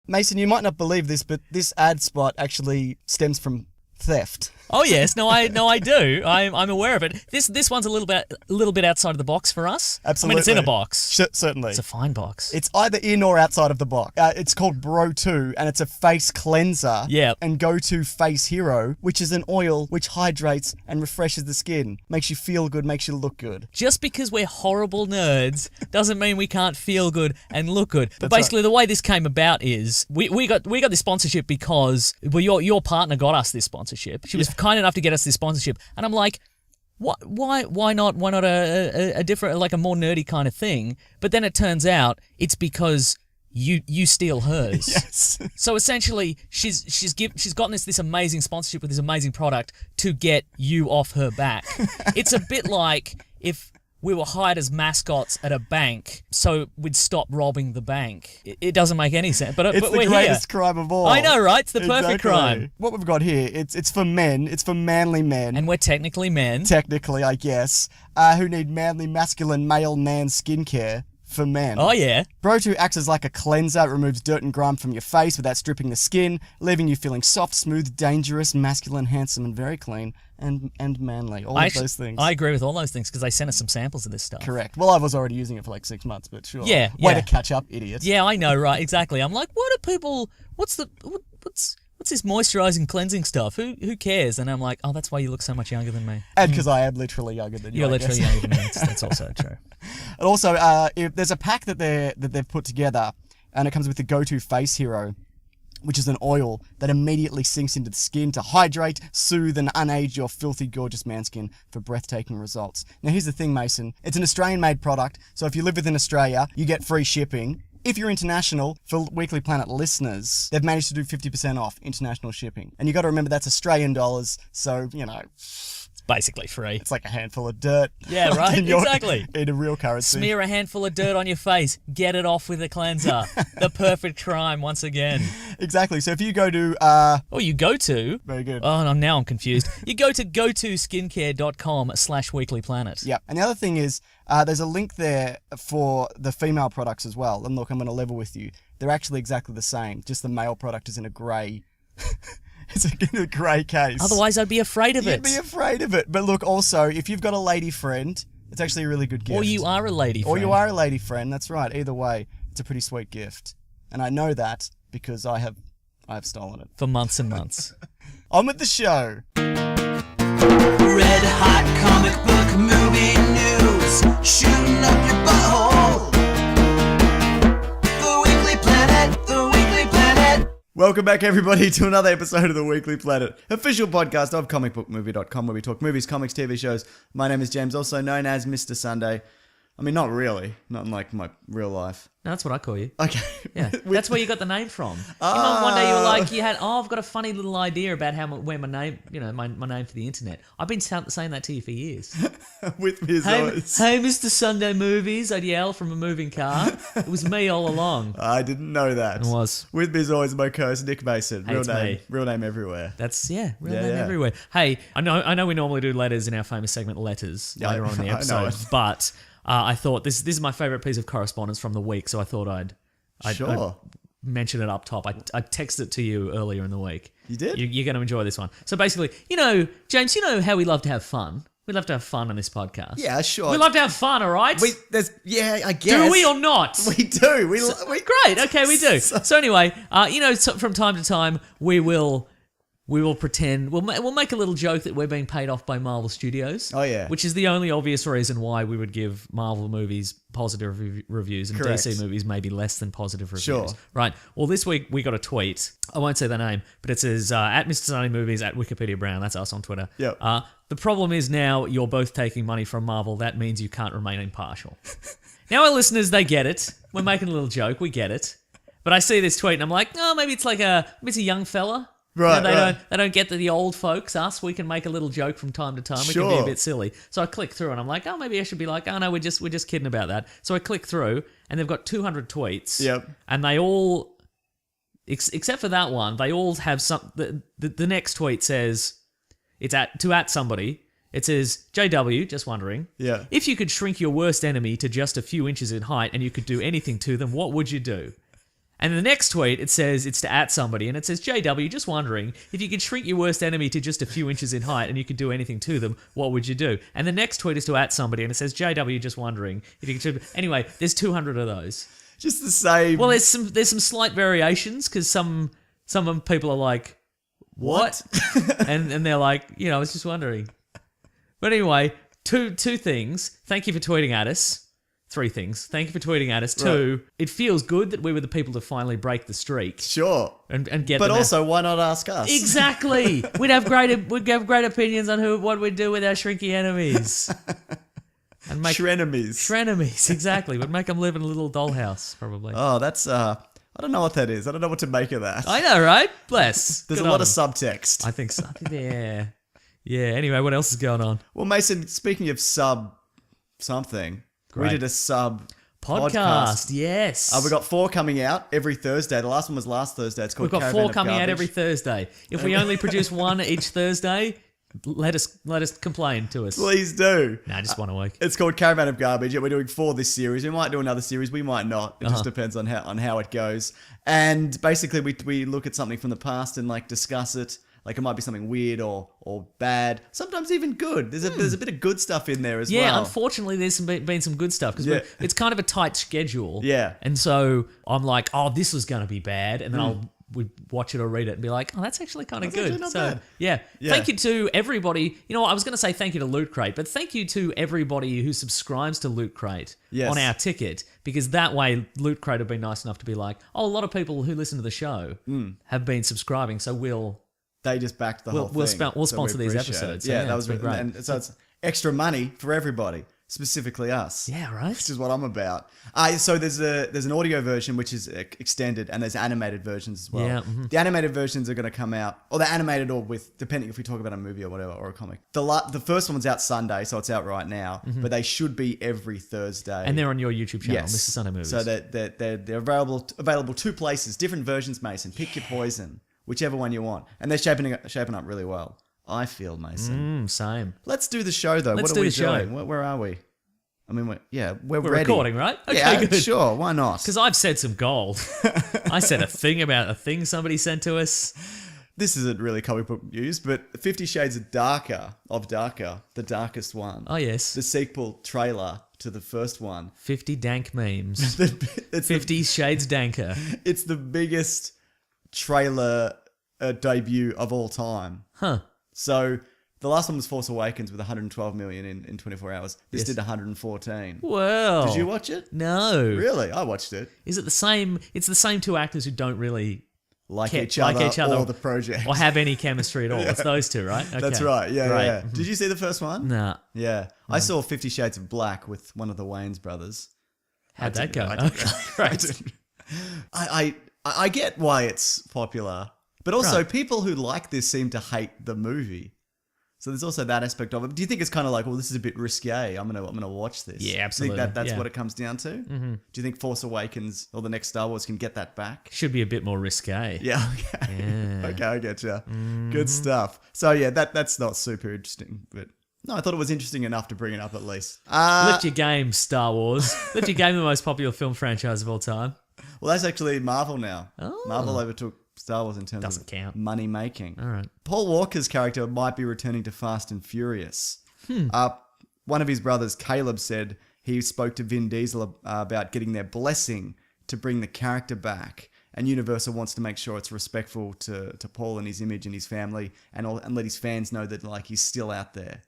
Mason, you might not believe this, but this ad spot actually stems from theft. Oh yes, no, I do. I'm aware of it. This one's a little bit outside of the box for us. Absolutely, I mean, it's in a box. Certainly, it's a fine box. It's either in or outside of the box. It's called Bro 2, and it's a face cleanser. Yeah. And Go-To Face Hero, which is an oil which hydrates and refreshes the skin, makes you feel good, makes you look good. Just because we're horrible nerds doesn't mean we can't feel good and look good. But That's basically, the way this came about is we got this sponsorship because your partner got us this sponsorship. She was kind enough to get us this sponsorship, and I'm like, why not a different, like a more nerdy kind of thing? But then it turns out it's because you steal hers. Yes. So essentially, she's gotten this amazing sponsorship with this amazing product to get you off her back. It's a bit like if we were hired as mascots at a bank, so we'd stop robbing the bank. It doesn't make any sense, but It's the greatest crime of all. I know, right? It's the perfect crime. What we've got here, it's for men. It's for manly men. And we're technically men. Technically, I guess, who need manly, masculine, male man skincare for men. Oh, yeah. Bro 2 acts as like a cleanser. It removes dirt and grime from your face without stripping the skin, leaving you feeling soft, smooth, dangerous, masculine, handsome, and very clean and manly. All of those things. I agree with all those things because they sent us some samples of this stuff. Correct. Well, I was already using it for like 6 months, but sure. Yeah. Way to catch up, idiot. Yeah, I know, right? Exactly. I'm like, what are people? What's this moisturizing cleansing stuff? Who cares? And I'm like, oh, that's why you look so much younger than me. And because I am literally younger than you. You're literally younger than me. That's also true. And also, if there's a pack that they've put together, and it comes with the Go-To Face Hero, which is an oil that immediately sinks into the skin to hydrate, soothe, and unage your filthy, gorgeous man skin for breathtaking results. Now, here's the thing, Mason. It's an Australian-made product, so if you live within Australia, you get free shipping. If you're international, for Weekly Planet listeners, they've managed to do 50% off international shipping. And you got to remember that's Australian dollars, so, Basically free. it's like a handful of dirt. Yeah, right? Exactly. In a real currency. Smear a handful of dirt on your face. Get it off with a cleanser. The perfect crime once again. Exactly. So if you go to... you go to... Very good. Oh, no, now I'm confused. You go to gotoskincare.com/weeklyplanet. Yeah. And the other thing is, there's a link there for the female products as well. And look, I'm going to level with you. They're actually exactly the same. Just the male product is in a grey... It's in a grey case. Otherwise, I'd be afraid of it. You'd be afraid of it. But look, also, if you've got a lady friend, it's actually a really good gift. Or you are a lady friend. Or you are a lady friend, that's right. Either way, it's a pretty sweet gift. And I know that because I have stolen it. For months and months. On with the show. Red hot comic book movie news, shooting up your butthole. The Weekly Planet, the Weekly Planet. Welcome back, everybody, to another episode of the Weekly Planet, official podcast of comicbookmovie.com, where we talk movies, comics, TV shows. My name is James, also known as Mr. Sunday. I mean, not really. Not in, like, my real life. No, that's what I call you. Okay. Yeah, that's where you got the name from. One day you were like, I've got a funny little idea about where my name, my name for the internet. I've been saying that to you for years. With me as always. Hey, Mr. Sunday Movies, I'd yell from a moving car. It was me all along. I didn't know that. It was. With me as always, my co-host, Nick Mason. Hey, Real name everywhere. That's, real name everywhere. Hey, I know we normally do letters in our famous segment, Letters, later on in the episode, but... I thought this is my favourite piece of correspondence from the week, so I thought I'd mention it up top. I texted it to you earlier in the week. You did? You're going to enjoy this one. So basically, James, how we love to have fun. We love to have fun on this podcast. Yeah, sure. We love to have fun, all right? I guess. Do we or not? We do. Great. Okay, we do. So anyway, from time to time, we will pretend we'll make a little joke that we're being paid off by Marvel Studios. Oh yeah, which is the only obvious reason why we would give Marvel movies positive reviews and Correct. DC movies maybe less than positive reviews. Sure. Right. Well, this week we got a tweet. I won't say the name, but it says at Mr. Sunny Movies at Wikipedia Brown. That's us on Twitter. Yep. The problem is now you're both taking money from Marvel. That means you can't remain impartial. Now our listeners, they get it. We're making a little joke. We get it. But I see this tweet and I'm like, maybe it's a young fella. Right, they don't get that the old folks, us, we can make a little joke from time to time. We can be a bit silly. So I click through and I'm like, maybe I should be like, no, we're just kidding about that. So I click through and they've got 200 tweets. Yep. And they all, except for that one, they all have some. The next tweet says, it's at somebody. It says, JW, just wondering. Yeah. If you could shrink your worst enemy to just a few inches in height and you could do anything to them, what would you do? And the next tweet, it says it's to at somebody, and it says, JW, just wondering, if you could shrink your worst enemy to just a few inches in height and you could do anything to them, what would you do? And the next tweet is to at somebody, and it says, JW, just wondering, if you could... Anyway, there's 200 of those. Just the same. Well, there's some slight variations, because some people are like, what? and they're like, I was just wondering. But anyway, two things. Thank you for tweeting at us. 3 things. Thank you for tweeting at us. 2, it feels good that we were the people to finally break the streak. Sure. And get But them also, why not ask us? Exactly. We'd have great opinions on what we'd do with our shrinky enemies. And make Shrenemies, exactly. We'd make them live in a little dollhouse, probably. Oh, that's I don't know what that is. I don't know what to make of that. I know, right? Bless. There's Good a lot on of them. subtext. I think so. Yeah. Yeah. Anyway, what else is going on? Well, Mason, speaking of something, we Great. did a sub Podcast. Yes. We got 4 coming out every Thursday. The last one was last Thursday. It's called We've got Caravan 4 of coming out Garbage. every Thursday. If we only produce 1 each Thursday, let us complain to us. Please do. Nah, just 1 a week. It's called Caravan of Garbage. Yeah, we're doing 4 this series. We might do another series. We might not. It just depends on how it goes. And basically, we look at something from the past and discuss it. Like it might be something weird or bad. Sometimes even good. There's a bit of good stuff in there as well. Yeah, unfortunately, there's been some good stuff because it's kind of a tight schedule. Yeah. And so I'm like, oh, this was going to be bad, and then we'd watch it or read it and be like, oh, that's actually kind of good. actually not So bad. yeah, Yeah. thank you to everybody. You know what? I was going to say thank you to Loot Crate, but thank you to everybody who subscribes to Loot Crate Yes. on our ticket, because that way Loot Crate have been nice enough to be like, oh, a lot of people who listen to the show have been subscribing, so They just backed the whole thing. we'll So sponsor we these appreciate it. episodes. So Yeah, yeah, that it's was been great. And so it's extra money for everybody, specifically us. Yeah, right. Which is what I'm about. So there's an audio version which is extended, and there's animated versions as well. Yeah, The animated versions are going to come out, or they're animated, or with depending if we talk about a movie or whatever, or a comic. The first one's out Sunday, so it's out right now. But they should be every Thursday. And they're on your YouTube channel, Yes. Mr. Sunday Movies. So they're available 2 places, different versions, Mason. Pick your poison, whichever one you want, and they're shaping up really well. I feel, Mason. Same. Let's do the show though. Let's what do are we the show. doing? Where are we? I mean, we're We're ready. recording, right? Okay, Yeah, good. sure. Why not? Because I've said some gold. I said a thing about a thing somebody sent to us. This isn't really comic book news, but 50 Shades of Darker, the darkest one. Oh, yes. The sequel trailer to the first one. 50 dank memes. It's 50 shades danker. It's the biggest trailer debut of all time. Huh. So the last one was Force Awakens with 112 million in 24 hours. This Yes. did 114. Well. Did you watch it? No. Really? I watched it. Is it the same? It's the same 2 actors who don't really Like Like each other or or the project. or have any chemistry at all. It's those 2, right? Okay. That's right. Yeah, Great. yeah. Did you see the first one? Nah. Yeah. I saw 50 Shades of Black with one of the Wayans brothers. How'd that go? I didn't- Okay. Great. I get why it's popular, but also Right. people who like this seem to hate the movie. So there's also that aspect of it. Do you think it's kind of like, well, this is a bit risque. I'm gonna watch this. Yeah, Do you absolutely. think that's Yeah. what it comes down to? Mm-hmm. Do you think Force Awakens or the next Star Wars can get that back? Should be a bit more risque. Yeah. Okay. Yeah. Okay, I get you. Mm-hmm. Good stuff. So yeah, that's not super interesting, but no, I thought it was interesting enough to bring it up at least. Lift your game, Star Wars. Lift your game, the most popular film franchise of all time. Well, that's actually Marvel now. Oh. Marvel overtook Star Wars in terms Doesn't of count. money making. All right. Paul Walker's character might be returning to Fast and Furious. One of his brothers, Caleb, said he spoke to Vin Diesel about getting their blessing to bring the character back. And Universal wants to make sure it's respectful to Paul and his image and his family, and let his fans know that he's still out there.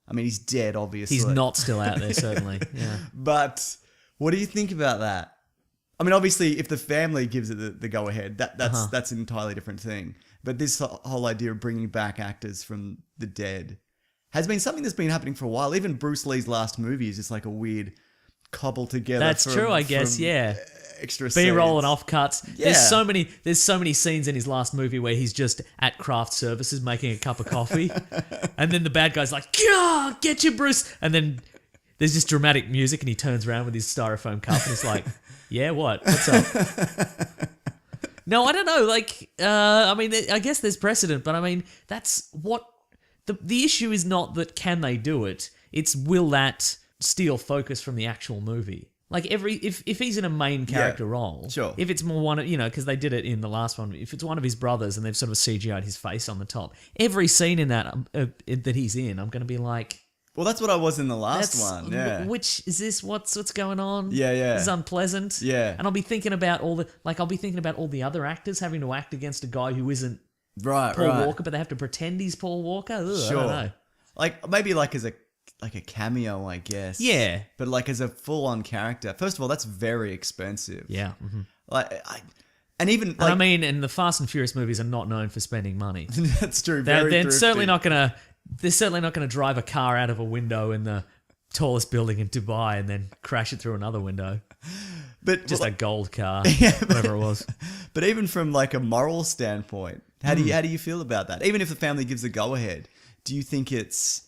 I mean, he's dead, obviously. He's not still out there, certainly. Yeah. But what do you think about that? I mean, obviously, if the family gives it the go ahead, that's an entirely different thing. But this whole idea of bringing back actors from the dead has been something that's been happening for a while. Even Bruce Lee's last movie is just like a weird cobble together. That's true, I guess. Yeah. Extra B-roll scenes. and off cuts. Yeah. There's so many scenes in his last movie where he's just at craft services making a cup of coffee, and then the bad guy's like, "Yeah, get you, Bruce," and then there's just dramatic music, and he turns around with his styrofoam cup, and he's like, "Yeah, what's up?" No, I don't know. I mean, I guess there's precedent, but I mean, that's what the issue is. Not that can they do it; it's will that steal focus from the actual movie. Like if he's in a main character role, sure. If it's more one of, because they did it in the last one, if it's one of his brothers and they've sort of CGI'd his face on the top, every scene in that that he's in, I'm going to be like, well, that's what I was in the last one. Yeah. Which is this? What's going on? Yeah. This is unpleasant. Yeah. And I'll be thinking about all the other actors having to act against a guy who isn't Right. Paul Walker, but they have to pretend he's Paul Walker. Ugh, Sure. I don't know. Like maybe like as a cameo, I guess. Yeah. But like as a full-on character. First of all, that's very expensive. Yeah. Mm-hmm. Like, and even like, And I mean, and the Fast and Furious movies are not known for spending money. that's true. They're Very certainly thrifty. not gonna. They're certainly not gonna drive a car out of a window in the tallest building in Dubai and then crash it through another window. But Just well, a gold car, Yeah, whatever it was. But even from like a moral standpoint, how do you feel about that? Even if the family gives a go ahead, do you think it's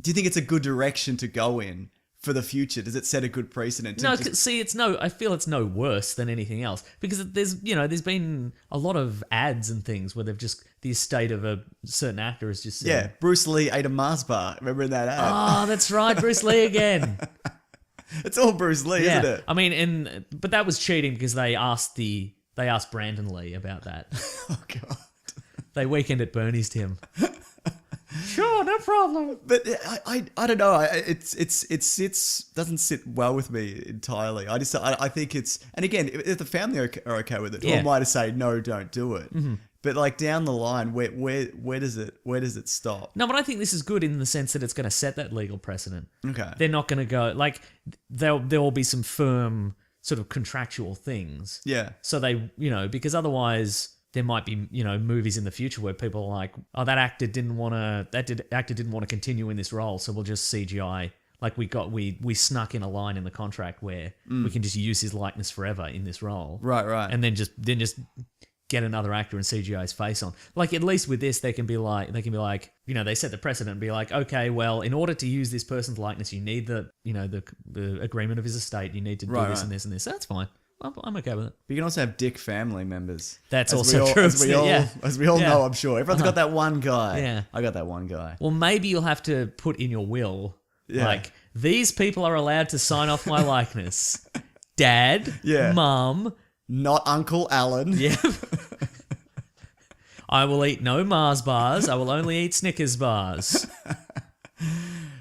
a good direction to go in for the future? Does it set a good precedent? No, see, I feel it's no worse than anything else because there's been a lot of ads and things where they've just the estate of a certain actor is just yeah, Bruce Lee ate a Mars bar. Remember that ad? Oh, that's right, Bruce Lee again. It's all Bruce Lee, isn't it? I mean, but that was cheating because they asked Brandon Lee about that. Oh god. They Weekend at Bernie's him. Sure, no problem. But I don't know. It doesn't sit well with me entirely. I think it's, and again, if the family are okay with it, who am I to say no, don't do it? Mm-hmm. But like down the line, where does it stop? No, but I think this is good in the sense that it's going to set that legal precedent. Okay. They're not going to go like there will be some firm sort of contractual things. Yeah. So they, because otherwise there might be, movies in the future where people are like, oh, that actor didn't want to continue in this role, so we'll just CGI. Like we snuck in a line in the contract where we can just use his likeness forever in this role. Right. And then just get another actor and CGI his face on. Like at least with this, they can be like, they set the precedent and be like, okay, well, in order to use this person's likeness, you need the agreement of his estate. You need to do this and this and this. That's fine. I'm okay with it. But you can also have dick family members. That's also true. As we all know, I'm sure. Everyone's got that one guy. Yeah. I got that one guy. Well, maybe you'll have to put in your will, Yeah. like, these people are allowed to sign off my likeness. Dad, Yeah. Mum, Not Uncle Alan. yeah. I will eat no Mars bars. I will only eat Snickers bars.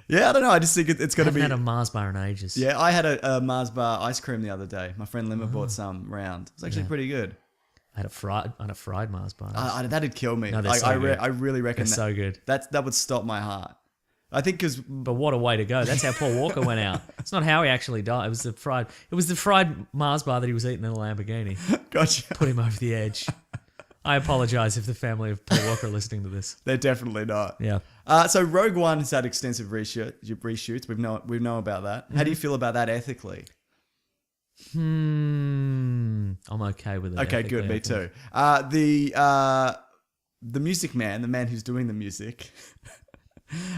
Yeah, I don't know. I just think it's going I to haven't be... had a Mars bar in ages. Yeah, I had a Mars bar ice cream the other day. My friend Limmer bought some round. It was actually pretty good. I had a fried Mars bar. That'd kill me. No, they're so good. I really reckon They're so good. that would stop my heart. I think because... But what a way to go. That's how Paul Walker went out. It's not how he actually died. It was the fried Mars bar that he was eating in a Lamborghini. Gotcha. Put him over the edge. I apologize if the family of Paul Walker are listening to this. They're definitely not. Yeah. So Rogue One has had extensive reshoots. We know about that. How do you feel about that ethically? I'm okay with it. Okay, good. Me too. The music man, the man who's doing the music.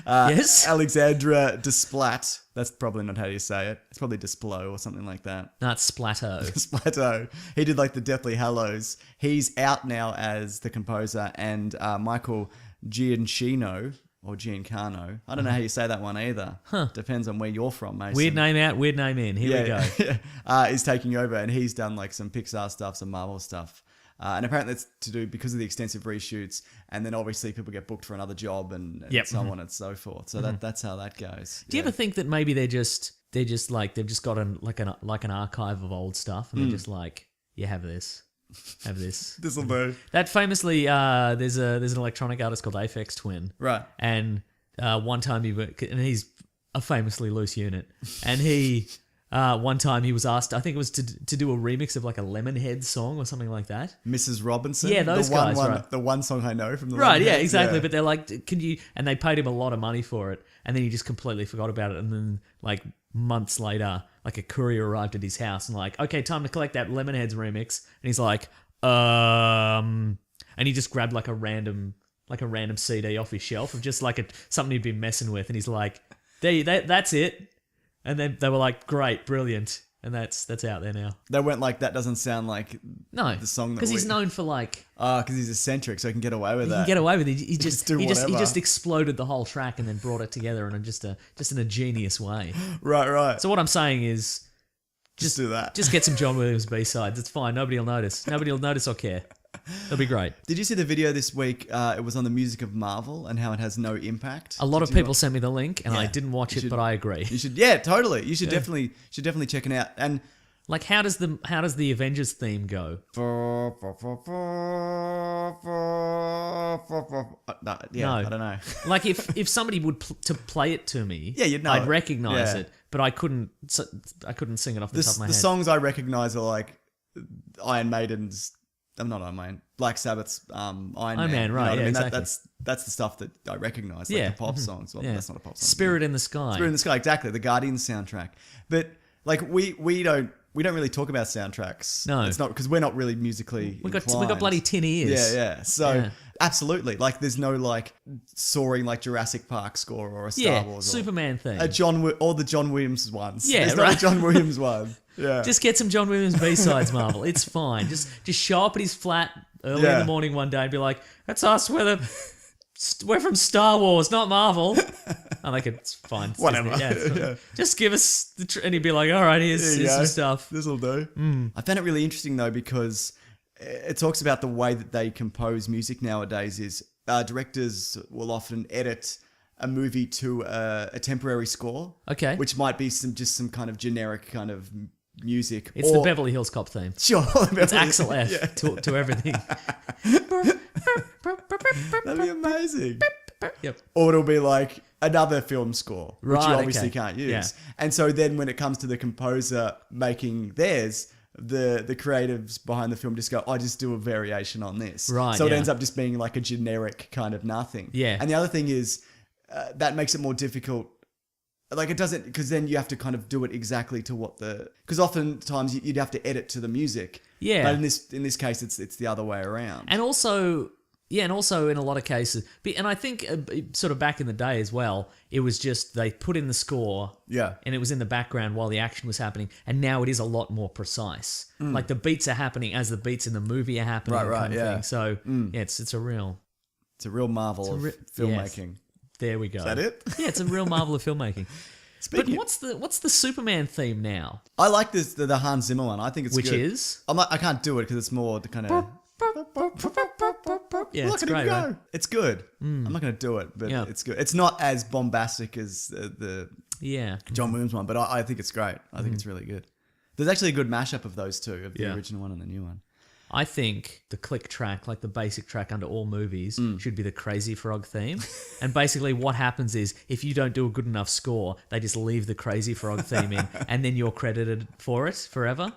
Yes? Alexandra Desplat. That's probably not how you say it. It's probably Desplo or something like that. No, it's Splatto. Splatto. He did like the Deathly Hallows. He's out now as the composer, and Michael Giacchino or Giancano. I don't know how you say that one either. Depends on where you're from, Mason. Weird name out, weird name in. Here we go. Is taking over, and he's done like some Pixar stuff, some Marvel stuff. And apparently it's to do because of the extensive reshoots, and then obviously people get booked for another job and so on and so forth. So that's how that goes. Do you ever think that maybe they've just got an archive of old stuff and they're just like, yeah, have this. This'll do. That famously, there's an electronic artist called Aphex Twin, Right. and one time he's a famously loose unit, and he one time he was asked, I think it was to do a remix of like a Lemonhead song or something like that. Mrs. Robinson. Yeah, those guys, right. The one song I know from the Right, yeah, Lemonheads, exactly. But they're like, can you? And they paid him a lot of money for it, and then he just completely forgot about it. And then like months later, like a courier arrived at his house and like, okay, time to collect that Lemonheads remix. And he's like, and he just grabbed like a random CD off his shelf of just like something he'd been messing with, and he's like, that's it. And then they were like, great, brilliant. And that's out there now. They went like, that doesn't sound like No, the song that because he's known for like... because he's eccentric, so he can get away with He that. can get away with it. He just just do whatever. exploded the whole track and then brought it together in just in a genius way. Right. So what I'm saying is, Just do that. Just get some John Williams B-sides. It's fine. Nobody will notice. Nobody will notice or care. It'll be great. Did you see the video this week? It was on the music of Marvel and how it has no impact. A lot of people sent me the link, and I Yeah. didn't watch You it, should- but I agree. You should, yeah, totally. You should definitely check it out. And Like, how does the Avengers theme go? Yeah, I don't know. Like, if somebody would to play it to me, Yeah, you'd know I'd it. recognize Yeah. it, but I couldn't sing it off the top of my The head. songs I recognize are like Iron Maiden's. I'm not Iron Maiden. Black Sabbath's Iron Man. Man, right, You know what yeah, I mean? exactly. That's the stuff that I recognize. Like Yeah, the pop songs. Well, yeah. that's not a pop song. Spirit in the Sky. Spirit in the Sky, exactly. The Guardians soundtrack. But like we don't really talk about soundtracks. No. It's not because we're not really musically We got inclined. bloody tin ears. Yeah. So Yeah. absolutely, like there's no like soaring like Jurassic Park score or a Star Yeah, Wars Superman theme. or the John Williams ones. Yeah, there's right. not a John Williams one. Yeah. Just get some John Williams B-sides, Marvel. It's fine. Just show up at his flat early in Yeah. the morning one day and be like, "That's us. We're from Star Wars, not Marvel." I'm like, it's fine. It's Whatever. Disney. Yeah, it's fine. Yeah. Just give us and he'd be like, "All right, here's some stuff." This'll do. I found it really interesting though because it talks about the way that they compose music nowadays. Is directors will often edit a movie to a temporary score. Okay. Which might be some kind of generic kind of music. It's the Beverly Hills Cop theme. Sure. It's Axel F to everything. That'd be amazing. Yep. Or it'll be like another film score, which you Right, obviously okay. can't use. Yeah. And so then when it comes to the composer making theirs, the creatives behind the film just go, I just do a variation on this. Right, So it yeah. ends up just being like a generic kind of nothing. Yeah. And the other thing is that makes it more difficult. Like it doesn't, because then you have to kind of do it exactly to what because oftentimes you'd have to edit to the music. Yeah. But in this case, it's the other way around. And also in a lot of cases, and I think sort of back in the day as well, it was just they put in the score, Yeah. and it was in the background while the action was happening. And now it is a lot more precise. Like the beats are happening as the beats in the movie are happening, Right, kind of yeah. thing. So yeah, it's a real. It's a real marvel of filmmaking. There we go. Is that it? Yeah, it's a real marvel of filmmaking. Speaking But what's the Superman theme now? I like this the Hans Zimmer one. I think it's Which good. is? I can't do it because it's more the kind of. Yeah, Look it's at great, him go. right? It's good. I'm not going to do it, but Yeah. it's good. It's not as bombastic as the Yeah. John Williams one, but I think it's great. I think it's really good. There's actually a good mashup of those two, of the Yeah. original one and the new one. I think the click track, like the basic track under all movies, should be the Crazy Frog theme. And basically what happens is if you don't do a good enough score, they just leave the Crazy Frog theme in and then you're credited for it forever.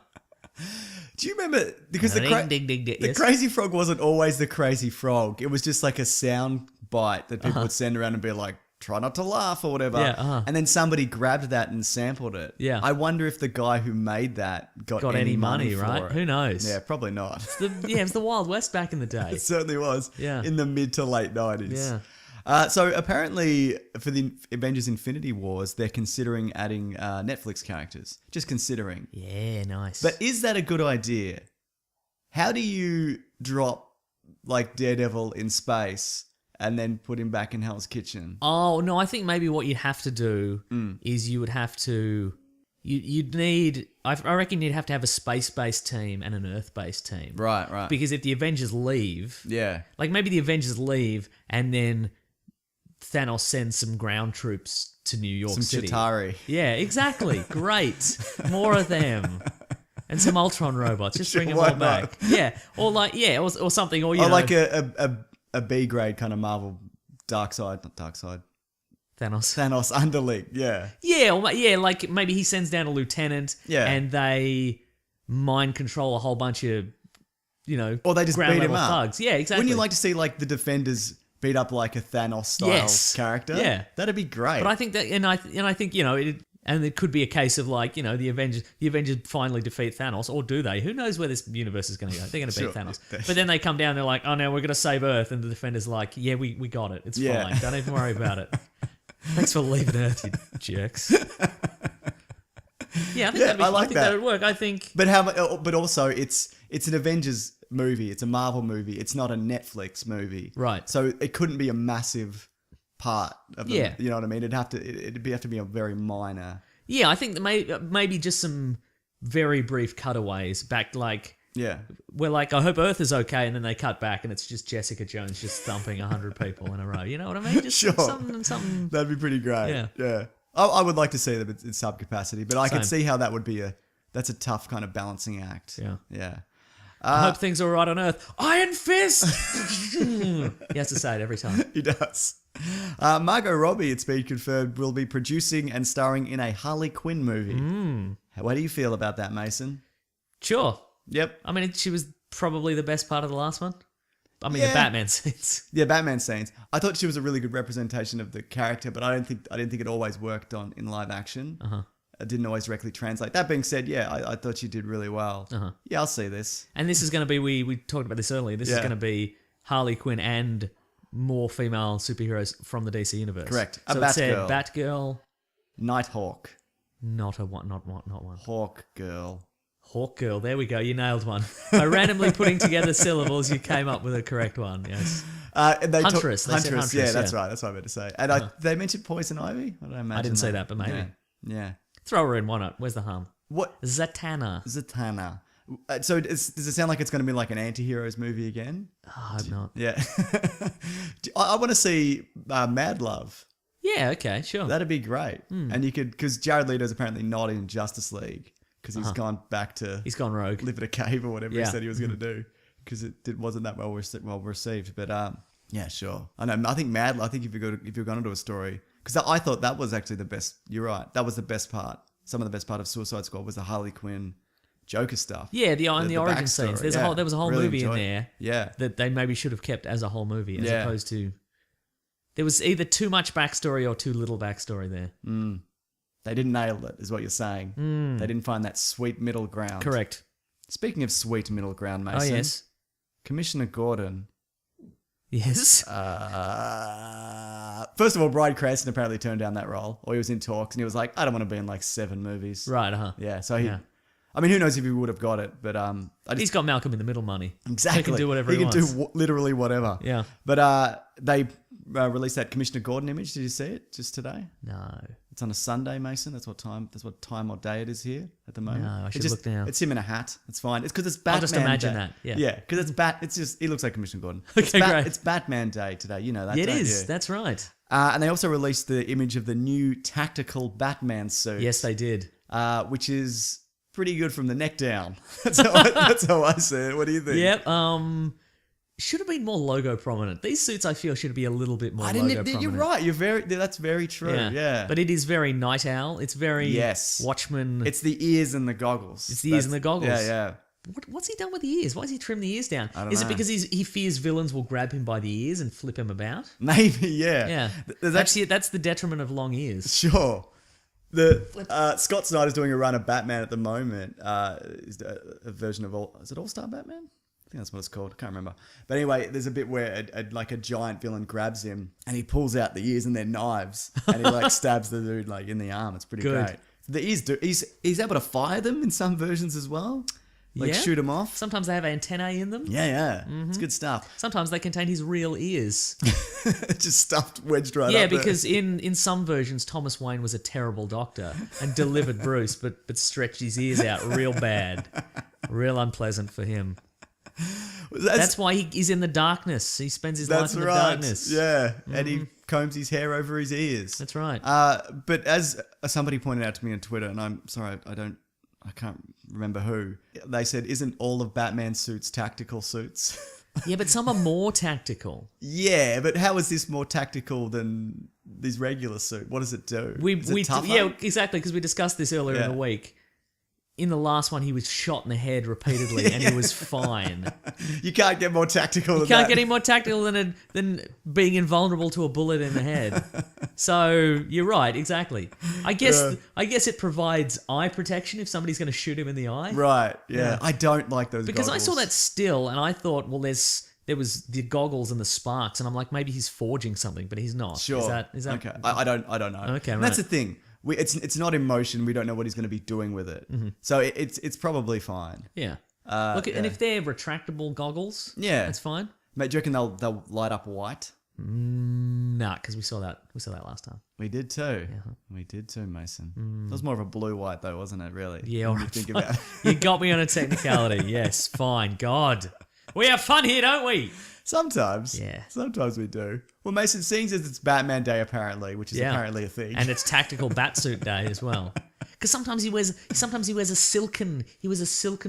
Do you remember? Because Ding, ding, ding, ding, the yes. Crazy Frog wasn't always the Crazy Frog. It was just like a sound bite that people would send around and be like, try not to laugh or whatever. Yeah, And then somebody grabbed that and sampled it. Yeah. I wonder if the guy who made that got Any money, for right? it. Who knows? Yeah, probably not. It was the Wild West back in the day. It certainly was. Yeah. In the mid to late 90s. Yeah. So apparently for the Avengers Infinity Wars, they're considering adding Netflix characters. Just considering. Yeah, nice. But is that a good idea? How do you drop like Daredevil in space and then put him back in Hell's Kitchen? Oh, no, I think maybe what you'd have to do is you would have to... You'd need... I reckon you'd have to have a space-based team and an Earth-based team. Right. Because if the Avengers leave... Yeah. Like, maybe the Avengers leave and then Thanos sends some ground troops to New York Some City. Chitauri. Yeah, exactly. Great. More of them. And some Ultron robots. Just bring them Why all back. not? Yeah. Or like, or something. Or, you know, Like a B grade kind of Marvel not Dark Side. Thanos underling, yeah. Yeah, like maybe he sends down a lieutenant and they mind control a whole bunch of, Or they just ground beat him level up. thugs. Yeah, exactly. Wouldn't you like to see like the Defenders beat up like a Thanos style character? Yeah. That'd be great. But I think that, and I think, and it could be a case of like, the Avengers finally defeat Thanos, or do they? Who knows where this universe is going to go? They're going to beat Thanos. But then they come down, they're like, oh no, we're going to save Earth. And the Defenders like, yeah, we got it. It's fine. Don't even worry about it. Thanks for leaving Earth, you jerks. Yeah, I think that would work. I think. But also, it's an Avengers movie. It's a Marvel movie. It's not a Netflix movie. Right. So it couldn't be a massive part of Yeah. You know what I mean? It'd have to be a very minor. Yeah, I think that maybe just some very brief cutaways back, like Yeah. we're like, I hope Earth is okay, and then they cut back, and it's just Jessica Jones just thumping 100 people in a row. You know what I mean? Just Sure. something. That'd be pretty great. Yeah. Yeah. I would like to see them in sub capacity, but I can Same. see how that would be that's a tough kind of balancing act. Yeah. Yeah. I hope things are all right on Earth. Iron Fist. He has to say it every time. He does. Margot Robbie, it's been confirmed, will be producing and starring in a Harley Quinn movie. What do you feel about that, Mason? Sure. Yep. I mean, she was probably the best part of the last one. I mean, Yeah. the Batman scenes. Yeah, Batman scenes. I thought she was a really good representation of the character, but I didn't think it always worked in live action. It didn't always directly translate. That being said, yeah, I thought she did really well. Yeah, I'll see this. And this is going to be, we talked about this earlier, this is Yeah. going to be Harley Quinn and more female superheroes from the DC universe. Correct. So it said Batgirl, Nighthawk. not one. Hawk Girl. Hawk Girl, there we go, you nailed one. By randomly putting together syllables, you came up with a correct one, yes. And they Huntress, they said Huntress, yeah, Huntress, that's yeah. right. That's what I meant to say. And they mentioned Poison Ivy? I don't imagine I didn't say that, but maybe. Yeah. Yeah. Throw her in, why not? Where's the harm? What? Zatanna. Zatanna. So does it sound like it's going to be like an anti-heroes movie again? Oh, I hope not. Yeah. I want to see Mad Love. Yeah, okay, sure. That'd be great. And you could, because Jared Leto's apparently not in Justice League because he's gone back to He's gone rogue. live in a cave or whatever he Yeah. said he was going to do because it wasn't that well received. But yeah, sure. I know. I think if you're going to do a story, because I thought that was actually the best. You're right. That was the best part. Some of the best part of Suicide Squad was the Harley Quinn Joker stuff. Yeah, the origin backstory. scenes. Yeah, There was a whole really movie in enjoyed it. there. Yeah. That they maybe should have kept as a whole movie, as Yeah. opposed to there was either too much backstory or too little backstory there. They didn't nail it, is what you're saying. They didn't find that sweet middle ground. Correct. Speaking of sweet middle ground, Mason. Oh yes. Commissioner Gordon. Yes. First of all, Bryan Cranston apparently turned down that role, or he was in talks, and he was like, "I don't want to be in like 7 movies." Right. Yeah. So he. Yeah. I mean, who knows if he would have got it, but He's got Malcolm in the Middle money. exactly. He can do whatever he can wants. do literally whatever. Yeah. But they released that Commissioner Gordon image. Did you see it just today? No. It's on a Sunday, Mason. That's what time or day it is here at the moment. No, I should It's look now. It's him in a hat. It's fine. It's because it's Batman. I'll just imagine Day. that, yeah. Yeah, because it's just he looks like Commissioner Gordon. Okay, great. It's Batman Day today. You know that. Yeah, it don't is. you? That's right. And they also released the image of the new tactical Batman suit. Yes, they did. Which is pretty good from the neck down. That's how I see it. What do you think? Yep. Should have been more logo prominent. These suits, I feel, should be a little bit more logo prominent. You're right. That's very true. Yeah. But it is very Night Owl. It's very Yes. Watchmen. It's the ears and the goggles. It's the ears and the goggles. Yeah. What's he done with the ears? Why has he trimmed the ears down? I don't Is know. it because he fears villains will grab him by the ears and flip him about? Maybe. Yeah. Yeah. There's That's the detriment of long ears. Sure. Scott Snyder's doing a run of Batman at the moment. Is a version of All-Star Batman? I think that's what it's called. I can't remember. But anyway, there's a bit where a giant villain grabs him and he pulls out the ears and they're knives and he like stabs the dude like in the arm. It's pretty Good. great. The ears he's able to fire them in some versions as well. Like Yeah. shoot them off. Sometimes they have antennae in them. Yeah. It's good stuff. Sometimes they contain his real ears. Just stuffed, wedged right Yeah, up there. because in some versions, Thomas Wayne was a terrible doctor and delivered Bruce, but stretched his ears out real bad. Real unpleasant for him. That's why he's in the darkness. He spends his life That's in the right. darkness. Yeah, and he combs his hair over his ears. That's right. But as somebody pointed out to me on Twitter, and I'm sorry, I can't remember who. They said, "Isn't all of Batman's suits tactical suits?" Yeah, but some are more tactical. Yeah, but how is this more tactical than this regular suit? What does it do? Is it tougher? Yeah, exactly, because we discussed this earlier in Yeah. the week. In the last one, he was shot in the head repeatedly, and he was fine. You can't get more tactical than You can't that. get any more tactical than being invulnerable to a bullet in the head. So you're right, exactly. I guess it provides eye protection if somebody's going to shoot him in the eye. Right, yeah. Yeah. I don't like those Because I saw goggles. that still, and I thought, well, there was the goggles and the sparks, and I'm like, maybe he's forging something, but he's not. Sure. Is that okay? I don't know. Okay, And that's right. the thing. It's not in motion. We don't know what he's going to be doing with it. So it's probably fine. Yeah. Look, and yeah. if they're retractable goggles, Yeah. that's fine. Mate, do you reckon they'll light up white? Nah, because we saw that last time. We did too. We did too, Mason. It was more of a blue-white though, wasn't it? Really? Yeah, When you think about it. you got me on a technicality. Yes, fine. God, we have fun here, don't we? Sometimes. Yeah. Sometimes we do. Well, Mason, seeing as it's Batman Day apparently, which is apparently a thing. And it's tactical batsuit day as well. Because sometimes he wears a silken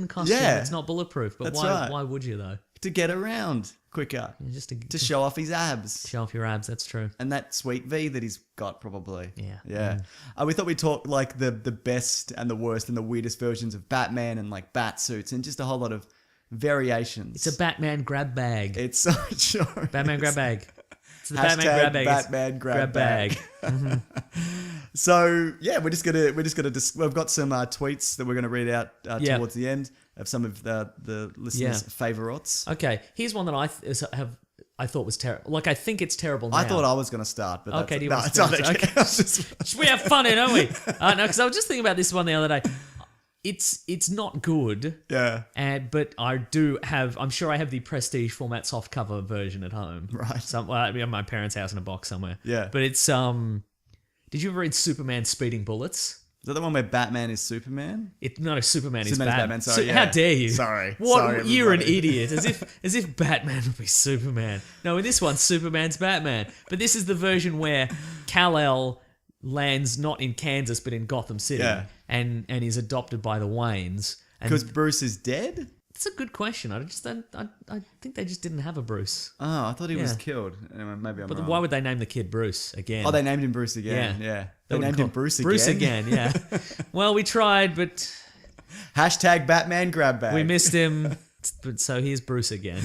costume. Yeah. It's not bulletproof. But That's why right. why would you though? to get around quicker. Just to show off his abs. show off your abs. That's true. And that sweet V that he's got, probably. Yeah. Yeah. We thought we'd talk like the best and the worst and the weirdest versions of Batman and like bat suits and just a whole lot of variations. It's a Batman grab bag. It's so true. Batman grab bag. It's the Hashtag Batman grab bag. Batman grab bag. So yeah, we're just gonna we've got some tweets that we're gonna read out towards the end of some of the listeners' favorites. Okay, here's one that I thought was terrible. Like, I think it's terrible now. I thought I was gonna start, but Okay, do you no, want to it's not start? okay. We have fun here, don't we? No, because I was just thinking about this one the other day. It's not good. Yeah. But I'm sure I have the prestige format softcover version at home. Right. At my parents' house in a box somewhere. Yeah. But it's did you ever read Superman Speeding Bullets? Is that the one where Batman is Superman? No, Superman is Superman's Batman. Batman, sorry, yeah. How dare you? Sorry. What? Sorry, You're an everybody. idiot. As if Batman would be Superman. No, in this one, Superman's Batman. But this is the version where Kal-El lands not in Kansas but in Gotham City, Yeah. and is adopted by the Waynes. And Because Bruce is dead? it's a good question. I think they just didn't have a Bruce. Oh, I thought he was Yeah. killed. Anyway, maybe I'm But wrong. why would they name the kid Bruce again? Oh, they named him Bruce again. Yeah. They wouldn't named him call- Bruce again. Bruce again, yeah. Well, we tried, but Hashtag Batman grab bag. we missed him. But so here's Bruce again.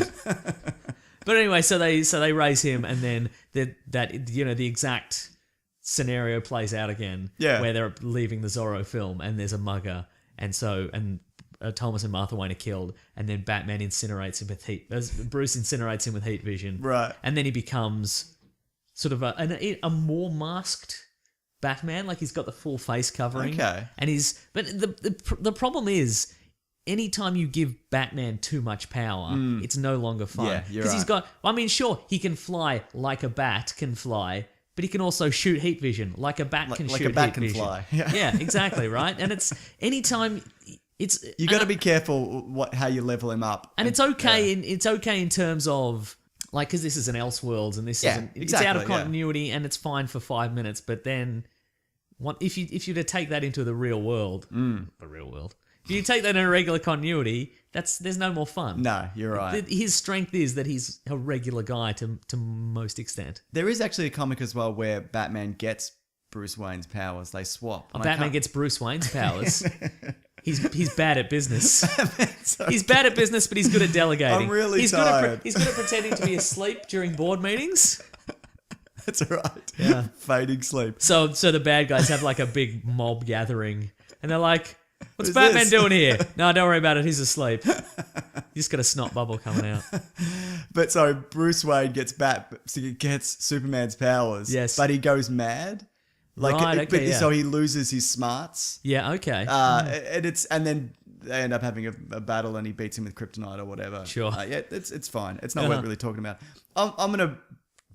But anyway, so they raise him, and then the exact scenario plays out again. Yeah. Where they're leaving the Zorro film, and there's a mugger, and Thomas and Martha Wayne are killed, and then Batman incinerates him with heat. Bruce incinerates him with heat vision. Right. And then he becomes sort of a more masked Batman, like he's got the full face covering. Okay. And but the problem is, anytime you give Batman too much power, it's no longer fun. Yeah, you're he's right. got, I mean, sure, he can fly like a bat can fly, but he can also shoot heat vision like a bat can like shoot a bat heat can vision. fly. Yeah, exactly, right? And it's anytime it's You got to be careful how you level him up. and it's okay in terms of like, because this is an Elseworlds and this Yeah, isn't, it's exactly, out of yeah. continuity and it's fine for 5 minutes, but then if you to take that into the real world, if you take that in a regular continuity, there's no more fun. No, you're right. His strength is that he's a regular guy to most extent. There is actually a comic as well where Batman gets Bruce Wayne's powers. They swap. And I Batman can't- gets Bruce Wayne's powers. He's bad at business. He's bad at business, but he's good at delegating. I'm really he's tired. He's good at pretending to be asleep during board meetings. That's right. Yeah. Fading sleep. So the bad guys have like a big mob gathering, and they're like, "What's Who's Batman this?" doing here?" No, don't worry about it. He's asleep. You just got a snot bubble coming out. But so Bruce Wayne gets Superman's powers. Yes. But he goes mad. Like, Right, okay, yeah. So he loses his smarts. Yeah. Okay. And then they end up having a battle, and he beats him with kryptonite or whatever. Sure. Yeah, it's fine. It's not worth really talking about. I'm gonna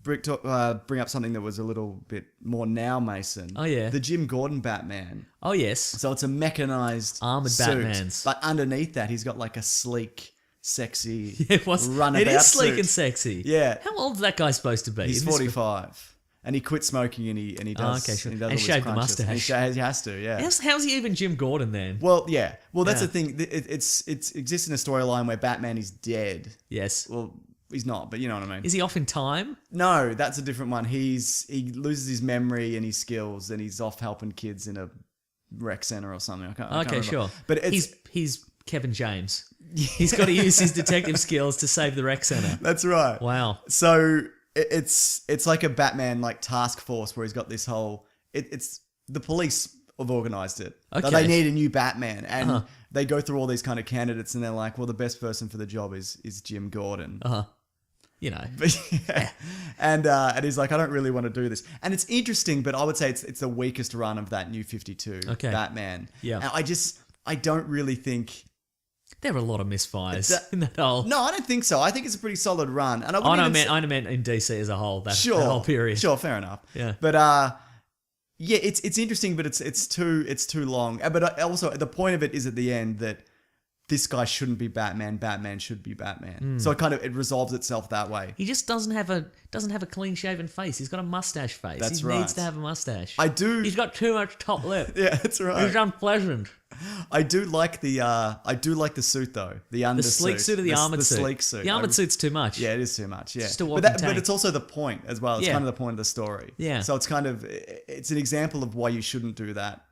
bring up something that was a little bit more now, Mason. Oh, yeah. The Jim Gordon Batman. Oh yes. So it's a mechanized Armored suit, Batmans. but underneath that, he's got like a sleek, sexy It runabout is sleek suit. and sexy. Yeah. How old's that guy supposed to be? He's In this- 45. And he quit smoking and he does. okay, sure. And he does And all his shaved the crunches. And mustache. he has to, yeah. How's he even Jim Gordon then? Well, yeah. Well, that's Yeah. the thing. It exists in a storyline where Batman is dead. Yes. Well, he's not, but you know what I mean. Is he off in time? No, that's a different one. He loses his memory and his skills, and he's off helping kids in a rec center or something. I can't Okay, remember. sure. But it's he's Kevin James. He's got to use his detective skills to save the rec center. that's right. Wow. So it's like a Batman like task force where he's got this whole. It's the police have organized it. Okay. They need a new Batman, and they go through all these kind of candidates, and they're like, well, the best person for the job is Jim Gordon. You know. But, yeah. And he's like, I don't really want to do this. And it's interesting, but I would say it's the weakest run of that new 52 Okay. Batman. Yeah. And I don't really think There were a lot of misfires in that whole. No, I don't think so. I think it's a pretty solid run. And I I wouldn't meant in DC as a whole. That sure, whole period. Sure, fair enough. Yeah. But yeah, it's interesting, but it's too long. But also the point of it is at the end that this guy shouldn't be Batman. Batman should be Batman. So it resolves itself that way. He just doesn't have a clean shaven face. He's got a mustache face. That's he right. needs to have a mustache. I do. He's got too much top lip. Yeah, that's right. He's unpleasant. I do like the suit though. The undersuit. The sleek suit or the armored suit? The sleek suit. The armored suit's too much. Yeah, it is too much. Yeah, Just a but walking tank. but it's also the point as well. It's Yeah. kind of the point of the story. Yeah. So it's it's an example of why you shouldn't do that